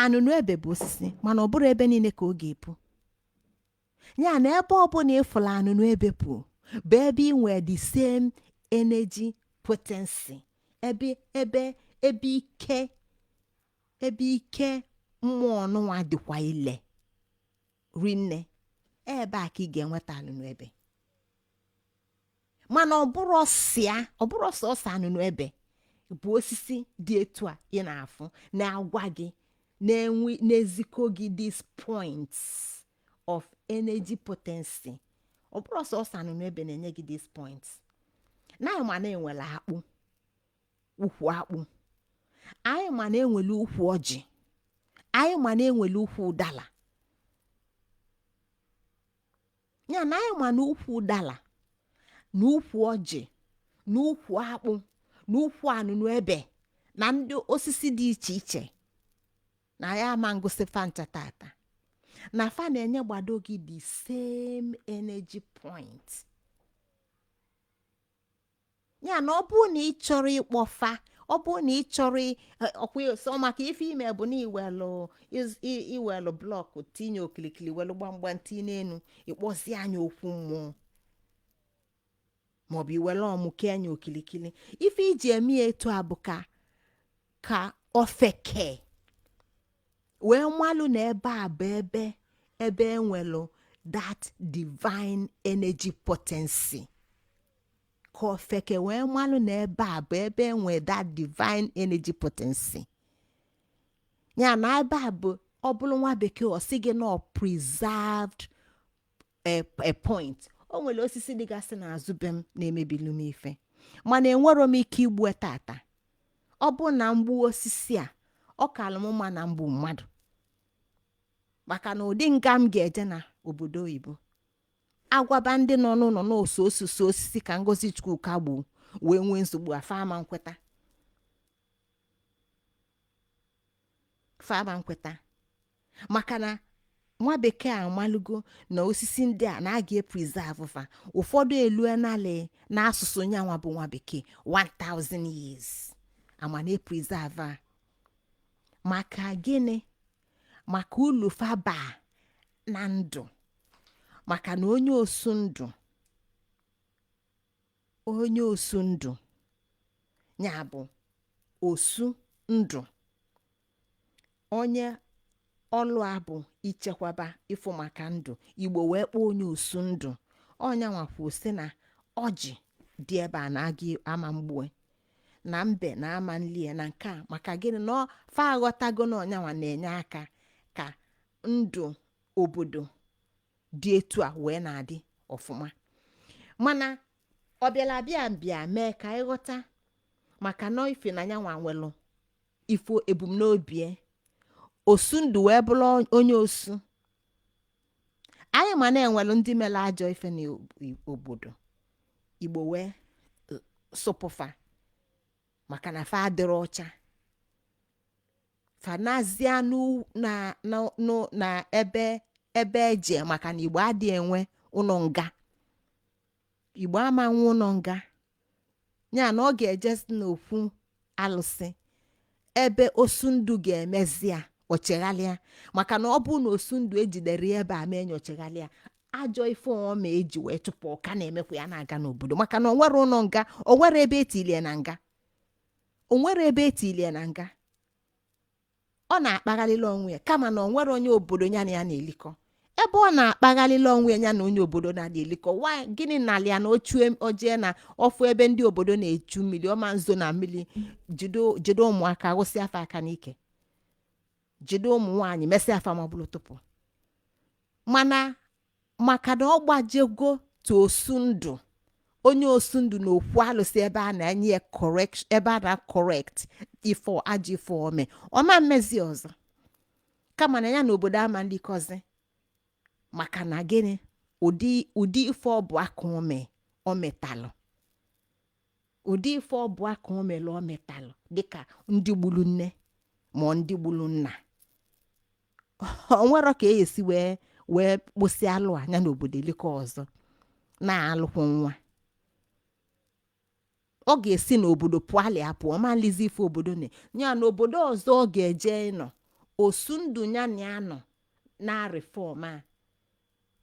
anụnụ ebe bụ osisi mana ọ bụrụ ebe niile ka ọ ga-epu. Ya na ebe ọbụla ịfụla anụnụ ebe bụ ebe ị nwere the same energy potency, ebe ike mmụọ ọnụnwa dịkwa ile rinne, ebe a ka ị ga-enweta anụnụ ebe. Mana ọ bụrụ sọsọ anụnụ ebe bụ osisi dị etu a ị na-afụ na-agwa gị na-ezikọ gị these points of energy potency. Ọ bụrụ sọsọ anụnụ ebe na-enye gị these points. Na anyị ma na-enwele ukwu akpụ, anyị ma na-enwele ukwu ọjị, anyị ma na-enwele ukwu ụdala. Ya na anyị ma na ukwu ụdala na ukwu ọjị na ukwu akpụ na ukwu anụnụ ebe na ndị osisi dị iche iche na ya ama ngosi fanta tata na fa na-enye gbado gị the same energy point. Ya na ọ bụrụ na ị chọrọ ịkpọfa, ọ bụrụ na ị chọrọ ọkwa maka ife ime bụ na iwelụ blọkụ tinye okilikili welu gbamgbam tinye enu ịkpọzi anya okwu mmụọ maọbụ iwele ọmụke anya okilikili. Ife iji eme etu a bụ ka ofeke wee malụ na ebe a bụ ebe enwelụ that divine energy potency. Ka ofeke wee malụ na ebe a bụ ebe enwe that divine energy potency. Ya na ebe a bụ ọ bụrụ nwa bekee ọ sị gị na preserved a point. O nwere osisi dịgasị n'azụ be m na-emebilu m ife mana enwero m ike igbu tata. Ọ bụ na mgbu osisi a ọ kalụ m ma na mgbu mmadụ, maka na ụdị nga m ga-eje na obodo oyibo agwaba ndị nọ n'ụlọ n'oso osisi ka Ngozi Chukwuka gbuo wee nwee nsogbu fama nkweta maka na nwa bekee amalụgo na osisi ndị a na-aga preserve fa. Ụfọdụ elu enale n'asụsụ nyanwa bụ nwa bekee 1000 years ama na preserve a. Maka gịnị? Maka ulu faba na ndụ. Maka na onye osu ndụ ya bụ osu ndụ, onye ọlụ a bụ ichekwaba ịfụ maka ndụ. Igbo wee kpọọ onye osu ndụ ọnya nwakwu sị na ọjị dị ebe a na-aga ama mgbue na mbe na ama nlie na nke a. Maka gịnị? na fa aghọtago na ọnyanwa na-enye aka ka ndụ obodo dị etu a wee na-adị ọfụma. Mana ọ bịa mee ka ịghọta maka na ife na nyanwa nwelụ ifo ebumnobi osu ndụ wee bụrụ onye osu. Anyị ma na-enwelụ ndị mere ajọ ife n'obodo Igbo wee sụpụfa maka na fa adịrọ ọcha. Fa nazia na ebe eje maka na Igbo adịghị enwe ụlọ nga. Igbo ama nwe ụlọ nga. Ya na ọ ga-ejesi n'okwu alụsị ebe osu ndụ ga-emezi ya ocheghalịa. Maka na ọ bụ na osu ndụ ejidere ebe a mee ocheghalịa, ajọ ife ọma eji wee chụpụ ọka na-emekwa ya na-aga n'obodo. Maka na onwere ụlọ nga, onwere ebe etilie na nga, onwere ebe etilie na nga. Ọ na-akpaghalịla onwe ya kama na onwere onye obodo ya na ya na-elikọ. Ebe ọ na-akpaghalịla onwe ya na onye obodo na-elikọ, gịnị na-alịa na ojee na ọfụ ebe ndị obodo na-echu mmiri ọma nzo na mmiri jide ụmụaka ghụsị afa aka n'ike, jide ụmụ nwaanyị mesị afa maọbụrụ tụpụ. Mana maka na ọ gbajego to osu ndụ, onye osu ndụ na okwu alụsị ebe a na-enye correction, ebe a na-correct ifo ajọ ifo ome ọma mmezi ọzọ kama na ya na obodo ama ndị kozi. Maka na gịnị? ụdị ife ọbụ aka ometalụ, ụdị ife ọbụ aka omelu ometalụ dịka ndị gburu nne ma ndị gburu nna. Onwero ka esi wee kposi alụ anya n'obodo eliko ọzọ na-alụkwụ nwa. Ọ ga-esi n'obodo pụọ apụọ ma nlizi ife obodo ya na obodo ọzọ ọ ga-eje nọ osu ndụ ya na anọ na reform a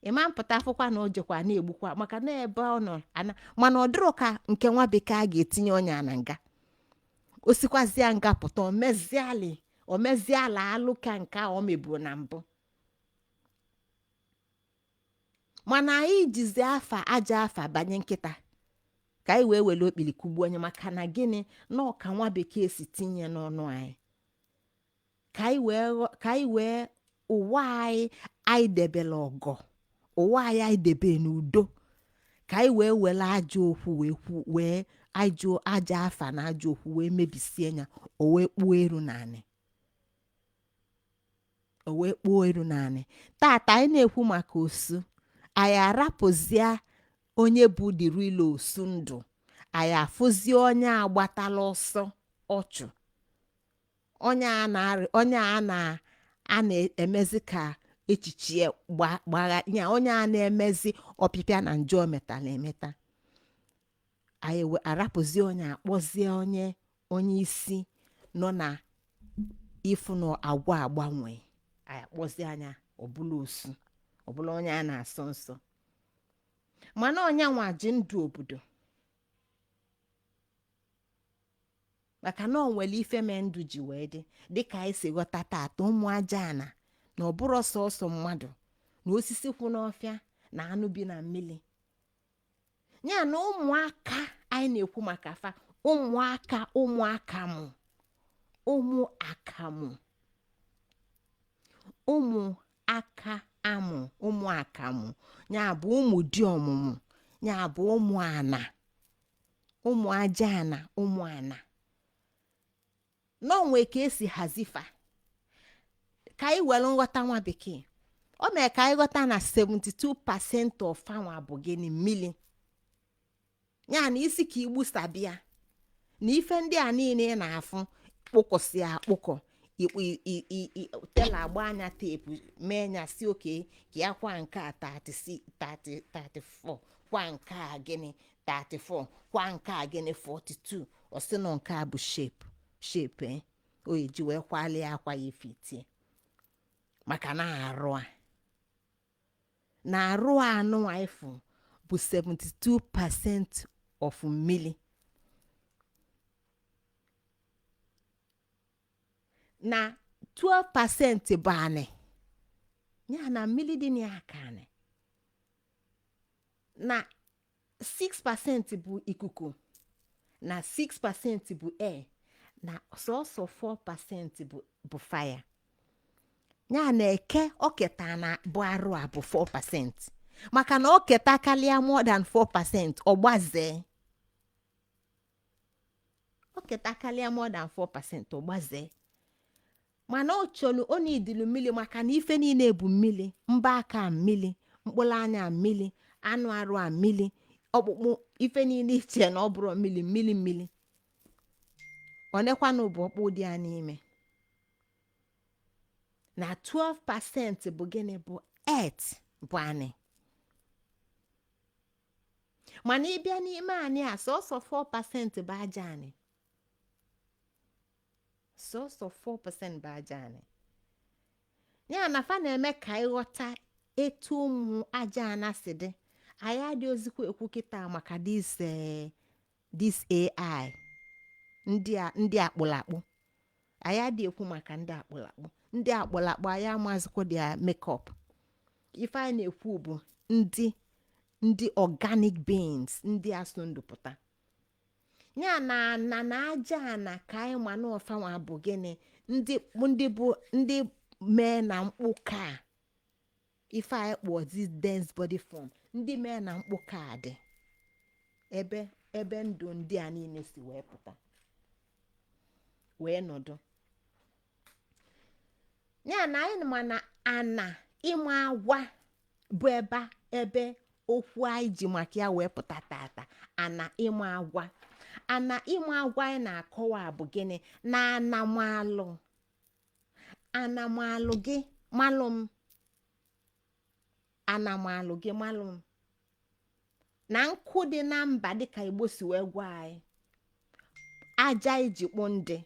ịma mpụta afụkwa na o jekwa na-egbukwa maka na ebe ọ nọ mana ọ dịrọ ka nke nwa bekee a ga-etinye onye na nga osikwazia nga pụta omeziala alụ ka nke a o mebuo na mbụ mana anyị jizi aja afa banye nkịta ka anyị wee were okpili kugbuo onye maka na gịnị na ọka nwa bekee si tinye n'ọnụ anyị ka anyị wee ụwa anyị debela ọgọ ụwa anyị debe n'udo ka anyị wee were ajọ okwu wee aja afa na ajọ okwu wee mebisie ya o wee kpuo eru naanị tata anyị na-ekwu maka osu anyị arapụzie onye bụ dirila osu ndụ anyị afụzie onye agbatala ọsọ ọchụ onye a na-emezi ka echiche gbagha ya onye a na-emezi ọpịpịa na njọ metala emeta anyị arapụzie onye akpọzie onye isi nọ na ifu na agwa agbanwe anyị akpọzie anya ọbụla osu ọbụla onye a na-asọ nsọ mana onye nwa ji ndụ obodo maka na o nwere ife mee ndụ ji wee dị dịka anyị si ghọta tata ụmụ aja ana na ọ bụrụ sọsọ mmadụ na osisi kwụ n'ọfịa na anụ bi na mmiri ya na ụmụaka anyị na-ekwu maka fa ụmụaka akamụ ya bụ ụmụ dị ọmụmụ ya bụ ụmụ aja ana ụmụ ana n'onwe ka esi hazifa ka anyị were nghọta nwa bekee o mee ka anyị ghọta na 72% of fanwa bụ gịnị mmiri ya na isi ka igbu sabia na ife ndị a niile na-afụ kpụkọsị akpụkọ tela agba anya teepu mee nya si oke ka ya kwa nke a 34 kwa nke a gịnị 34 kwa nke a gịnị 42 ọsịnọ nke a bụ shape o ji wee kwali akwa ya fitie maka na arụ anụ ifu bụ 72% of mmili na 12% bụ anị ya na mmili dị n'aka anị na 6% bụ ikuku na 6% bụ air na sọsọ 4% bụ fire ya na eke oketa na bụ arụ a bụ 4% maka na oketa karịa more than 4% ọgbazee mana ọ chọrọ ọ na-idilu mmiri maka na ife niile bụ mmiri mba aka mmiri mkpụrụ anya mmiri anụ arụ a mmiri ọkpụkpụ ife niile iche na ọ bụrụ mmiri onekwanụ bụ ọkpụ dị ya n'ime na 12% bụ gịnị bụ earth bụ anị mana ịbịa n'ime anị a sọsọ 4% bụ aja anị sọsọ 4% bụ aja anị ya na fa na-eme ka ịghọta etu ụmụ aja ana si dị anyị adị ozikwa ekwu kịta maka this AI ndị akpụlakpụ anyị adị ekwu maka ndị akpụlakpụ anyị amazikwa dia makeup ife anyị na-ekwu bụ ndị organic beings ndị asụ ndụpụta ya na aja ana ka anyị ma na ọfanwa bụ gịnị ndị mee na mkpụka ife anyị kpọọ this dense body form ndị mee na mkpụka dị ebe ndụ ndị a niile si wee pụta wee nọdụ ya na anyị ma na ana ịma agwa bụ ebe okwu anyị ji maka ya wee pụta tata ana ịma agwa anyị na-akọwa bụ gịnị na anamalụ gị malụ m na nkụ dị na mba dịka Igbo si wee gwa anyị aja iji kpụ ndị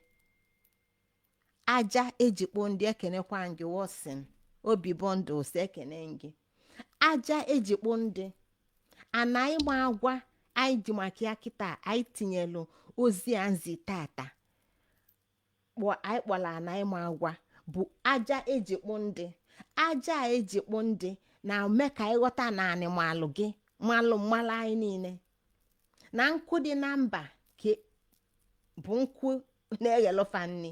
aja ejikpo ndị ekenekwa gị wosin obi bọndụ si ekene gị aja ejikpo ndị ana ịgba agwa anyị ji maka ya kịta anyị tinyelu ozi a nzi tata anyị kpọrọ ana ịma agwa bụ aja ejikpo ndị aja a ejikpo ndị na-eme ka ịghọta na anịmalụ gị malụ mmalụ anyị niile na nkụ dị na mba bụ nkụ na-eghelofa nni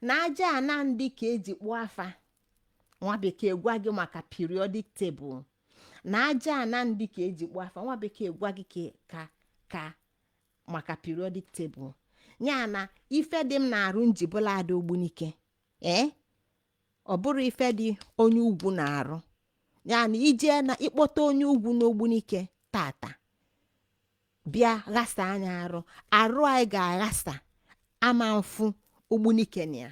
na aja ana ndị ka eji kpụọ afa nwa bekee gwa gị maka periodic table na aja ana ndị ka eji kpụọ afa nwa bekee gwa gị ka maka periodic table ya na ife dị m na-arụ njibụla ada ogbunike ọ bụrụ ife dị onye ugwu na-arụ ya na ije na ịkpọta onye ugwu n'ogbunike tata bịa ghasa anya arụ anyị ga-aghasa ama mfu ogbunike na ya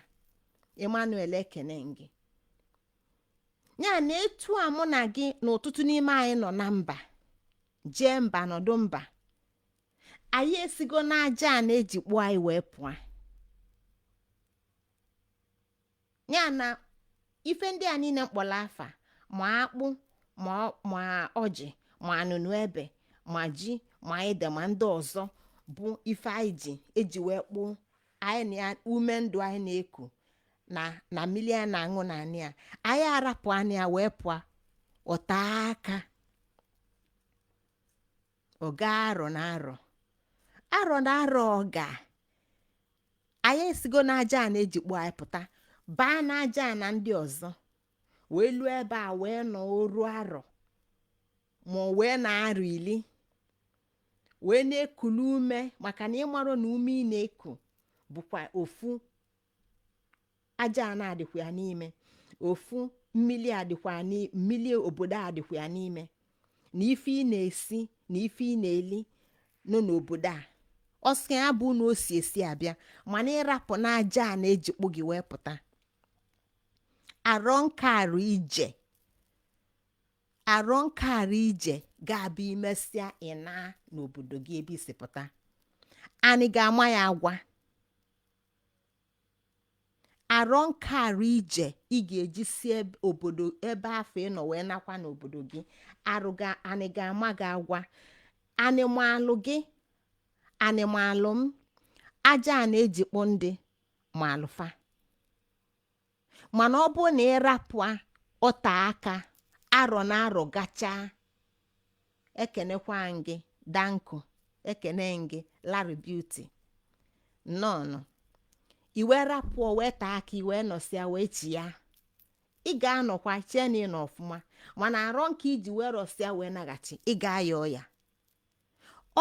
Emmanuel ekene gị ya na etu a mụ na gị n'ụtụtụ n'ime anyị nọ na mba jee mba nọdụ mba anyị esigo n'aja a na-eji kpụọ anyị wee pụọ ya na ife ndị a niile mkpọrọ afa ma akpụ ma ọjị ma anụnụ ebe ma ji ma ede ma ndị ọzọ bụ ife anyị ji eji wee kpụọ anyị na ume ndụ anyị na-eku na mmiri a na-aṅụ na anị a anyị arapụ anya wee pụọ ọta aka ọga arọ na arọ ọga anyị esigo n'aja a na-eji kpụọ anyị pụta baa n'aja a na ndị ọzọ wee luo ebe a wee nọ oru arọ ma wee na-arọ ili wee na-ekulu ume maka na ịmarụ na ume ị na-eku bụkwa ofu aja a na-adịkwa ya n'ime ofu mmili obodo a dịkwa ya n'ime na ife ị na-esi na ife ị na-eli nọ n'obodo a ọsọ ya bụ na o si esi abịa mana ịrapụ n'aja a na-ejikpụ gị wee pụta arọ nkarụ ije ga-abụ imesịa ịna n'obodo gị ebe isi pụta anyị ga-ama ya agwa arọ nkarụ ije ị ga-eji si obodo ebe afọ ịnọ wee nakwa n'obodo gị anyị ga-ama gị agwa anịmalụ gị anịmalụ m aja a na-ejikpọ ndị ma alụfa mana ọ bụrụ na ịrapụ ọta aka arọ na arọ gachaa ekenekwa gị danko ekene gị Larry Beauty nnọọ iwe rapụ wee taa aka iwe nọsịa wee chi ya ị ga-anọkwa chie na ị nọ ọfụma mana arọ nke iji wee rọsịa wee naghachi ị ga-aya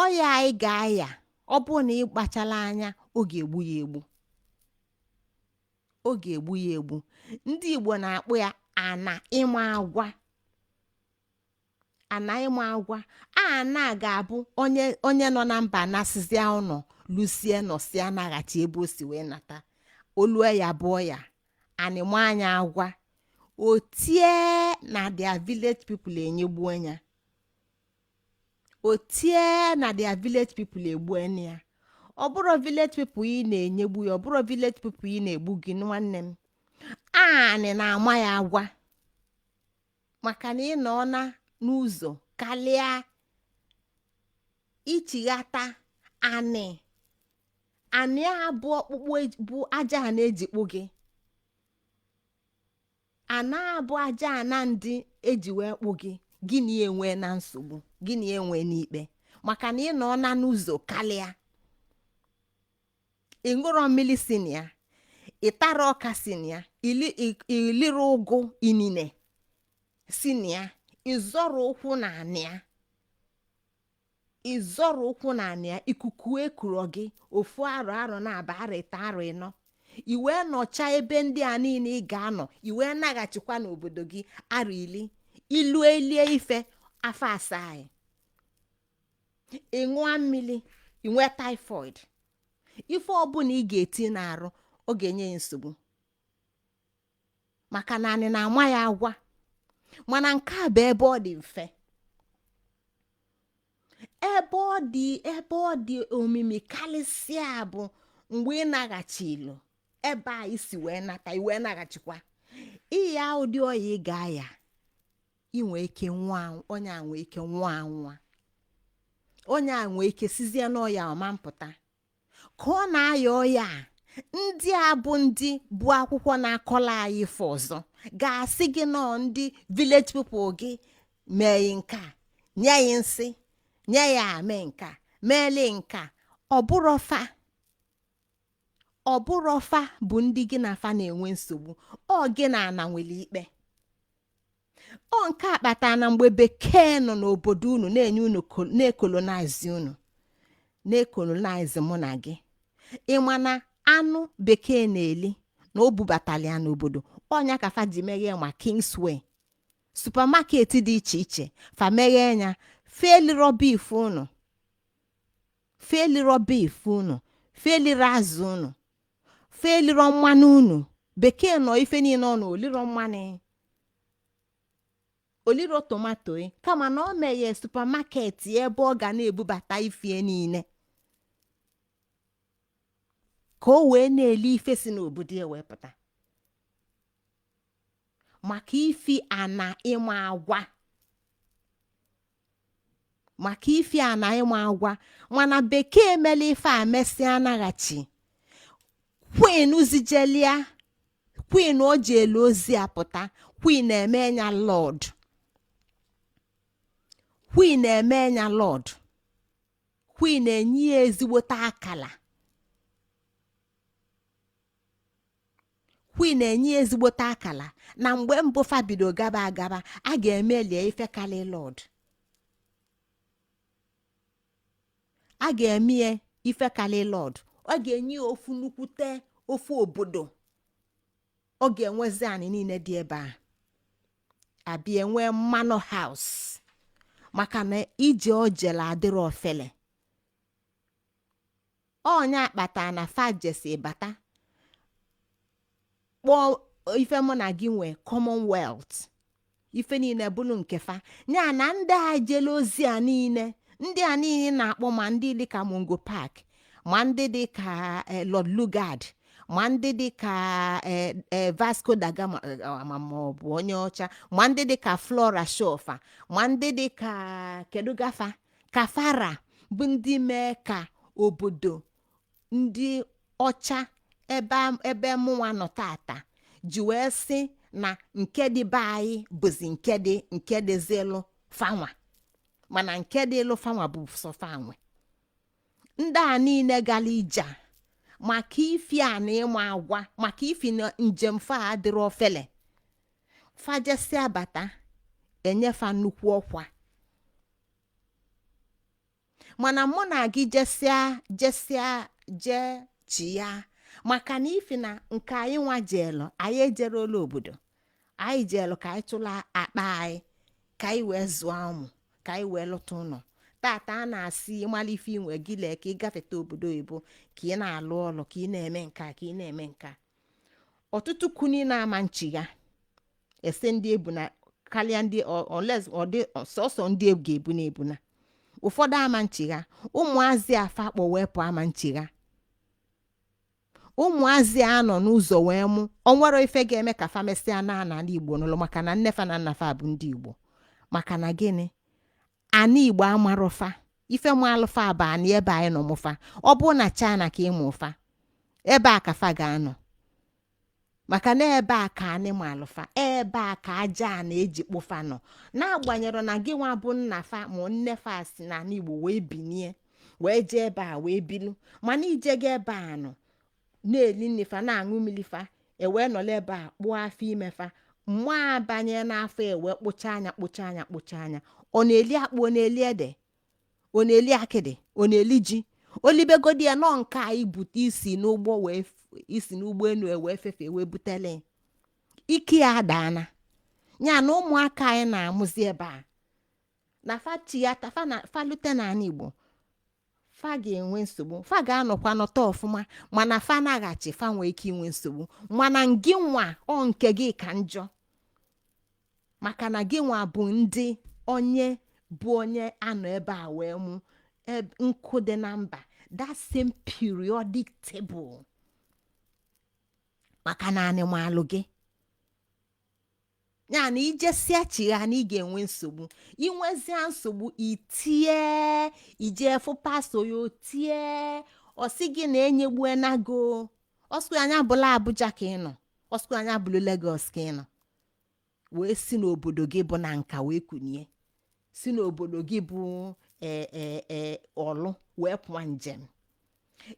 ọya anyị ga-aya ọ bụrụ na ị kpachala anya ọ ga-egbu ya egbu ndị Igbo na-akpụ ya ana ịma agwa ana ga-abụ onye nọ na mba nasịzịa ụnọ lusie nọsịa naghachi ebe o si wee nata olue ya bụọ ya anịma anya agwa otie na their village people enyegbuo ya otie na their village people egbuo ya ọ bụrụ village people ị na-enyegbu ya ọ bụrụ village people ị na-egbu gị nwanne m anị na-ama ya agwa maka na ị nọ n'ụzọ kalịa ichighata anị abụ ọkpụkpụ bụ aja a na-ejikpụ gị ana abụ aja ana ndị eji wee kpụ gị gịnị enwe na nsogbu gịnị enwe n'ikpe maka na ị nọ n'ụzọ kalịa ịṅụrọ mmiri si na ya ịtara ọka si na ya iliri ụgụ inine si na ya ịzọrọ ụkwụ na anị ya ikuku ekuro gị ofu arọ na-aba arọ ịta arọ ịnọ iwe nọcha ebe ndị a niile ị ga-anọ iwe naghachikwa n'obodo gị arọ ilu elie ife afọ asaa ịṅụa mmiri inwe typhoid ife ọbụla ị ga-eti n'arụ ọ ga-enye ya nsogbu maka na anyị na-ama ya agwa mana nke a bụ ebe ọ dị mfe ebe ọ dị omimi karịsịa bụ mgbe ị naghachi ilu ebe a isi wee nata iwe naghachikwa ihe ụdị oyi ga ya inwe ike nwa onye a nwee ike nwa onye a nwee ike sizie n'ọya ọma mpụta ka ọ na-aya ọya ndị a bụ ndị bụ akwụkwọ na-akọla anyị ife ọzọ ga-asị gị nọ ndị village people gị mee nka nye ya nsị nye ya ame nka meele nka ọ bụrụ fa bụ ndị gị na fa na-enwe nsogbu ọ gị na ana nwere ikpe ọ nke akpata na mgbe bekee nọ n'obodo unu na-enye unu na-ekolonize mụ na gị ịma na anụ bekee na-eli na o bubatala ya n'obodo ọnya ka fa ji meghe ma Kingsway supermarket dị iche iche fa meghe nya feliro beef unu feliro azụ unu feliro mmanụ unu bekee nọ ife niile ọ na oliro tomato kama na o meghe supermarket ebe ọ ga na-ebubata ife niile ka o wee na-eli ife si n'obodo ewepụta maka ifi ana ịma agwa mana bekee mele ife a mesị anaghachi queen o ji elu ozi apụta queen eme nya lord queen enye ya ezigbote akala na mgbe mbụ fabido gaba a ga-emelie ife kali lord ọ ga-enye ofu nnukwute ofu obodo ọ ga-enwezi anyị niile dị ebe a abịa enwe mmanụ house maka na ije ojela adịrị ofele onye akpata na fajesi bata kpọọ ife mụ na gị nwe commonwealth ife niile bụrụ nke fa nya na ndị a jele ozi a niile ndị a niile na-akpọ ma ndị dị ka Mungo Park ma ndị dị ka Lord Lugard ma ndị dị ka Vasco da Gama ma ọ bụ onye ọcha ma ndị dị ka Flora Shofa ma ndị dị ka kedugafa Kafara bụ ndị mee ka obodo ndị ọcha ebe mụnwa nọ tata ji wee sị na nke dị be anyị bụzi nke dị zelu fanwa mana nke dị elu fanwa bụ sọ fanwe ndị a niile gara ija maka ifi a na ịma agwa maka ifi na njem fa adịrị ofele fajesi abata enyefa nnukwu ọkwa mana mụ na gị jesia je chi ya maka na ifi na nke anyị nwa jelu anyị ejerola obodo anyị jelu ka anyị tụla akpa anyị ka anyị wee zụọ ụmụ ka anyị wee lụta ụlọ tata a na-asị ịmalife inwe gị lee ka ị gafeta obodo oyibo ka ị na-alụ ọlụ ka ị na-eme nka ọtụtụ kuni na-ama nchi ya ese ndị ebu na karịa ndị sọsọ ndị ebu ga-ebu na-ebuna ụfọdụ ama nchi ya ụmụazị afa akpọ wepụ ama nchi ya ụmụazị a nọ n'ụzọ wee mụ onwere ife ga-eme ka famesịa na Igbo n'ụlọ maka na nnefa na nnafa bụ ndị Igbo maka na gịnị ana Igbo amarụfa ife mụ alụfa bụ ana ebe anyị nọ mụfa ọ bụ na China ka ịmụ ụfa ebe a ka fa ga-anọ maka na ebe a ka anyị ma alụfa ebe a ka aja a na-eji kpụfa nọ na-agbanyere na gị nwa bụ nnafa ma nnefa si na Igbo wee binie wee jee ebe a wee bilu mana ije ga ebe a nọ na-eli nnefa na-aṅụ mmirifa ewee nọla ebe a kpụọ afọ imefa mma abanye n'afọ ewee kpụcha anya ọ na-eli akpụ ọ na-eli ede ọ na-eli akịdị ọ na-eli ji olibegodi ya nọ nke a ibute isi n'ụgbọ elu ewee fefe wee butele ike ya daana ya na ụmụaka anyị na-amụzi ebe a na fachi ya tafa na falute na Igbo fa ga-enwe nsogbu fa ga-anọkwa nọta ọfụma mana fa naghachi fa nwee ike inwe nsogbu mana ngị nwa ọ nke gị ka njọ maka na gị nwa bụ ndị onye anọ ebe a wee mụ nkụ dị na mba that same periodic table maka na anị malụ gị. Ya na ijesia chigha na ị ga-enwe nsogbu. Inwezia nsogbu itie ije fụ pasto ya otie osi gị na enyegbue nago. Osku anya bụla Abuja ka ị nọ, osku anya bụlụ Lagos ka ị nọ, wee si n'obodo gị bụ na nka wee kunie, si n'obodo gị bụ ọlụ wee pụọ njem.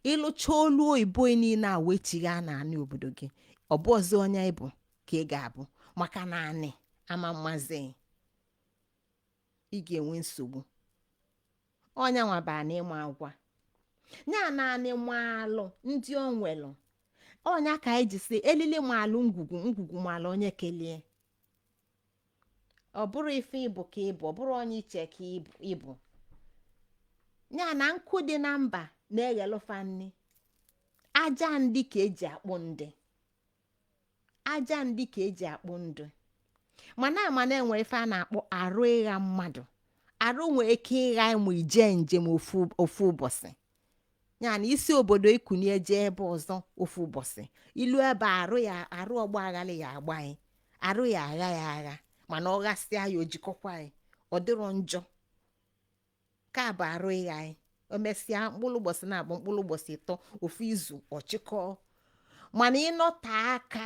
Ịlụcha olu oyibo niile a wee chigha na anị obodo gị, ọ bụ ọzọ onye ịbụ ka ị ga-abụ, maka na anị ama mmazi ị ga-enwe nsogbu. Ọnya nwaba na ịma agwa nya na anị malụ ndị onwelu. Ọnya ka anyị ji sị elili malụ ngwugwu malụ onye kelie. Ọ bụrụ ife ịbụ ka ịbụ, ọ bụrụ onye iche ka ịbụ. Nya na nkụ dị na mba na-eghelụfa nni. Aja ndị ka eji akpụ ndị. Aja ndị ka eji akpụ ndụ. Mana enwe ife a na-akpọ arụ ịgha mmadụ. Arụ nwee ike ịgha ịmụ ije njem ofu ụbọchị. Ya na isi obodo ikunie jee ebe ọzọ ofu ụbọchị. Ilu ebe arụ ọgba aghalị ya agbaghị. Arụ ya agha ya agha. Mana ọ ghasịa ya ojikọkwa ya. Ọ dịrọ njọ. Ka bụ arụ ịgha anyị. O mesịa mkpụrụ ụbọchị na-abụ mkpụrụ ụbọchị ịtọ ofu izu ọchịkọ. Mana ịnọte aka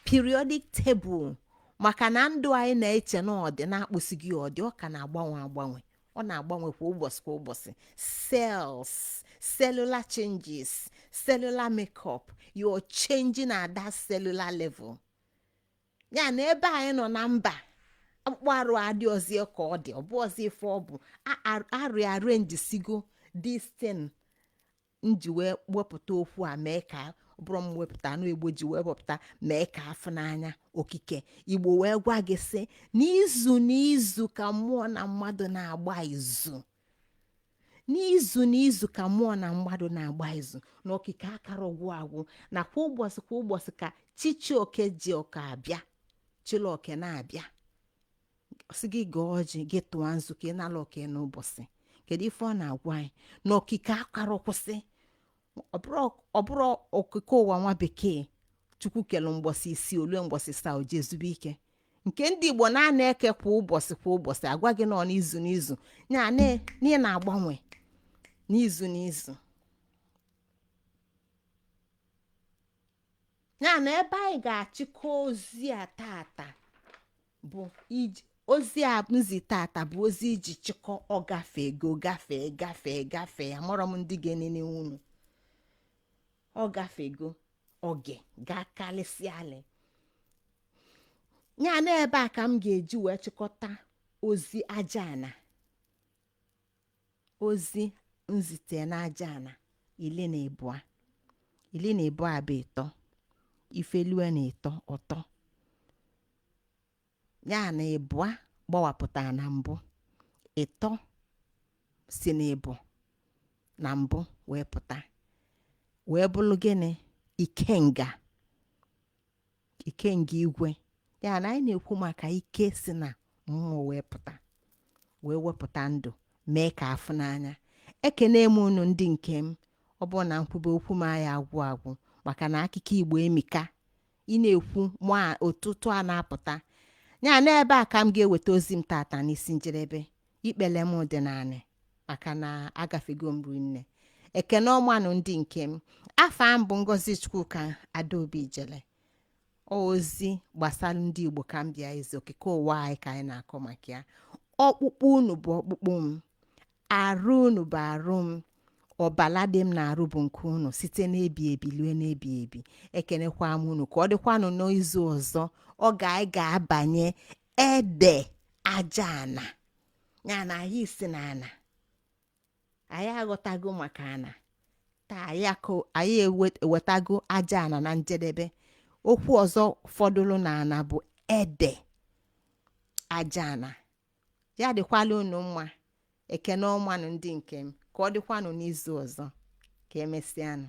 periodic table, maka na ndụ anyị na-eche na ọdị na-akpụsịghị ọdị, ọ ka na-agbanwe. Ọ na-agbanwe kwa ụbọchị. Cells, cellular changes, cellular makeup, you're changing at that cellular level. Ya na ebe anyị nọ na mba, akpụkpọ arụ adị ọzọ ka ọ dị, ọ bụ ọzọ ife ọ bụ. Arrange sigo this thing nji wee wepụta okwu a mee ka bụrụ m wepụta anụ Igbo ji wee wepụta mee ka afọ n'anya okike Igbo wee gwa gị sị n'izu ka mmụọ na mmadụ na-agba izu. N'izu ka mmụọ na mmadụ na-agba izu na okike akara ọgwụ agwụ, na kwa ụbọchị ka Chichioke ji ọka abịa, Chiloke na-abịa sị gị gọọ ọjị gị tụọ nzu ka ị nala oke n'ụbọchị. Kedu ife ọ na-agwa anyị? Na okike akara kwụsị. Ọ bụrụ okike ụwa nwa bekee Chukwu kelu mgbọsị isi olue mgbọsị saa oji ezube ike. Nke ndị Igbo na-eke kwa ụbọchị agwa gị nọ n'izu ya na na-agbanwe n'izu. Ya na ebe anyị ga-achịkọ ozi a tata bụ ozi a nzi tata bụ ozi iji chịkọ ọ gafee amụrụ m ndị ga-enene unu. Ọ gafego oge ga-akalịsịalị. Ya na ebe a ka m ga-eji wee chịkọta ozi ajana, ozi nzite na ajana 12 bụ ịtọ, ifelue na ịtọ ọtọ. Ya na ịbụa gbawapụta na mbụ, ịtọ si na ịbụ na mbụ wee pụta wee bụrụ gịnị? Ikenga igwe. Ya na anyị na-ekwu maka ike si na mmụọ wee pụta wee wepụta ndụ mee ka afụ n'anya. Ekene m unu ndị nke m. Ọ bụ na nkwube okwu m anyị agwụ maka na akụkọ Igbo emika. Ị na-ekwu ma ụtụtụ a na-apụta. Ya na ebe a ka m ga-eweta ozi m tata n'isi njedebe. Ikpele m dị naanị maka na agafego m rinne. Ekene ọmanụ ndị nke m. Afa m bụ Ngozi Chukwuka Adaobi Jele. Ozi gbasara ndị Igbo ka m bịa izu okike ụwa anyị ka anyị na-akọ maka ya. Ọkpụkpụ unu bụ ọkpụkpụ m, arụ unu bụ arụ m, ọbala dị m na-arụ bụ nke unu site n'ebi ebi lue n'ebi ebi. Ekenekwa m unu ka ọ dịkwanụ n'izu ọzọ ọ ga-abanye ede ajana. Ya na anyị si na ana anyị aghọtago maka ana taa anyị ewetago ajana na njedebe. Okwu ọzọ fọdụrụ na ana bụ ede ajana. Ya dịkwala unu mma. Ekene ọmanụ ndị nke m ka ọ dịkwanụ n'izu ọzọ ka emesịanụ.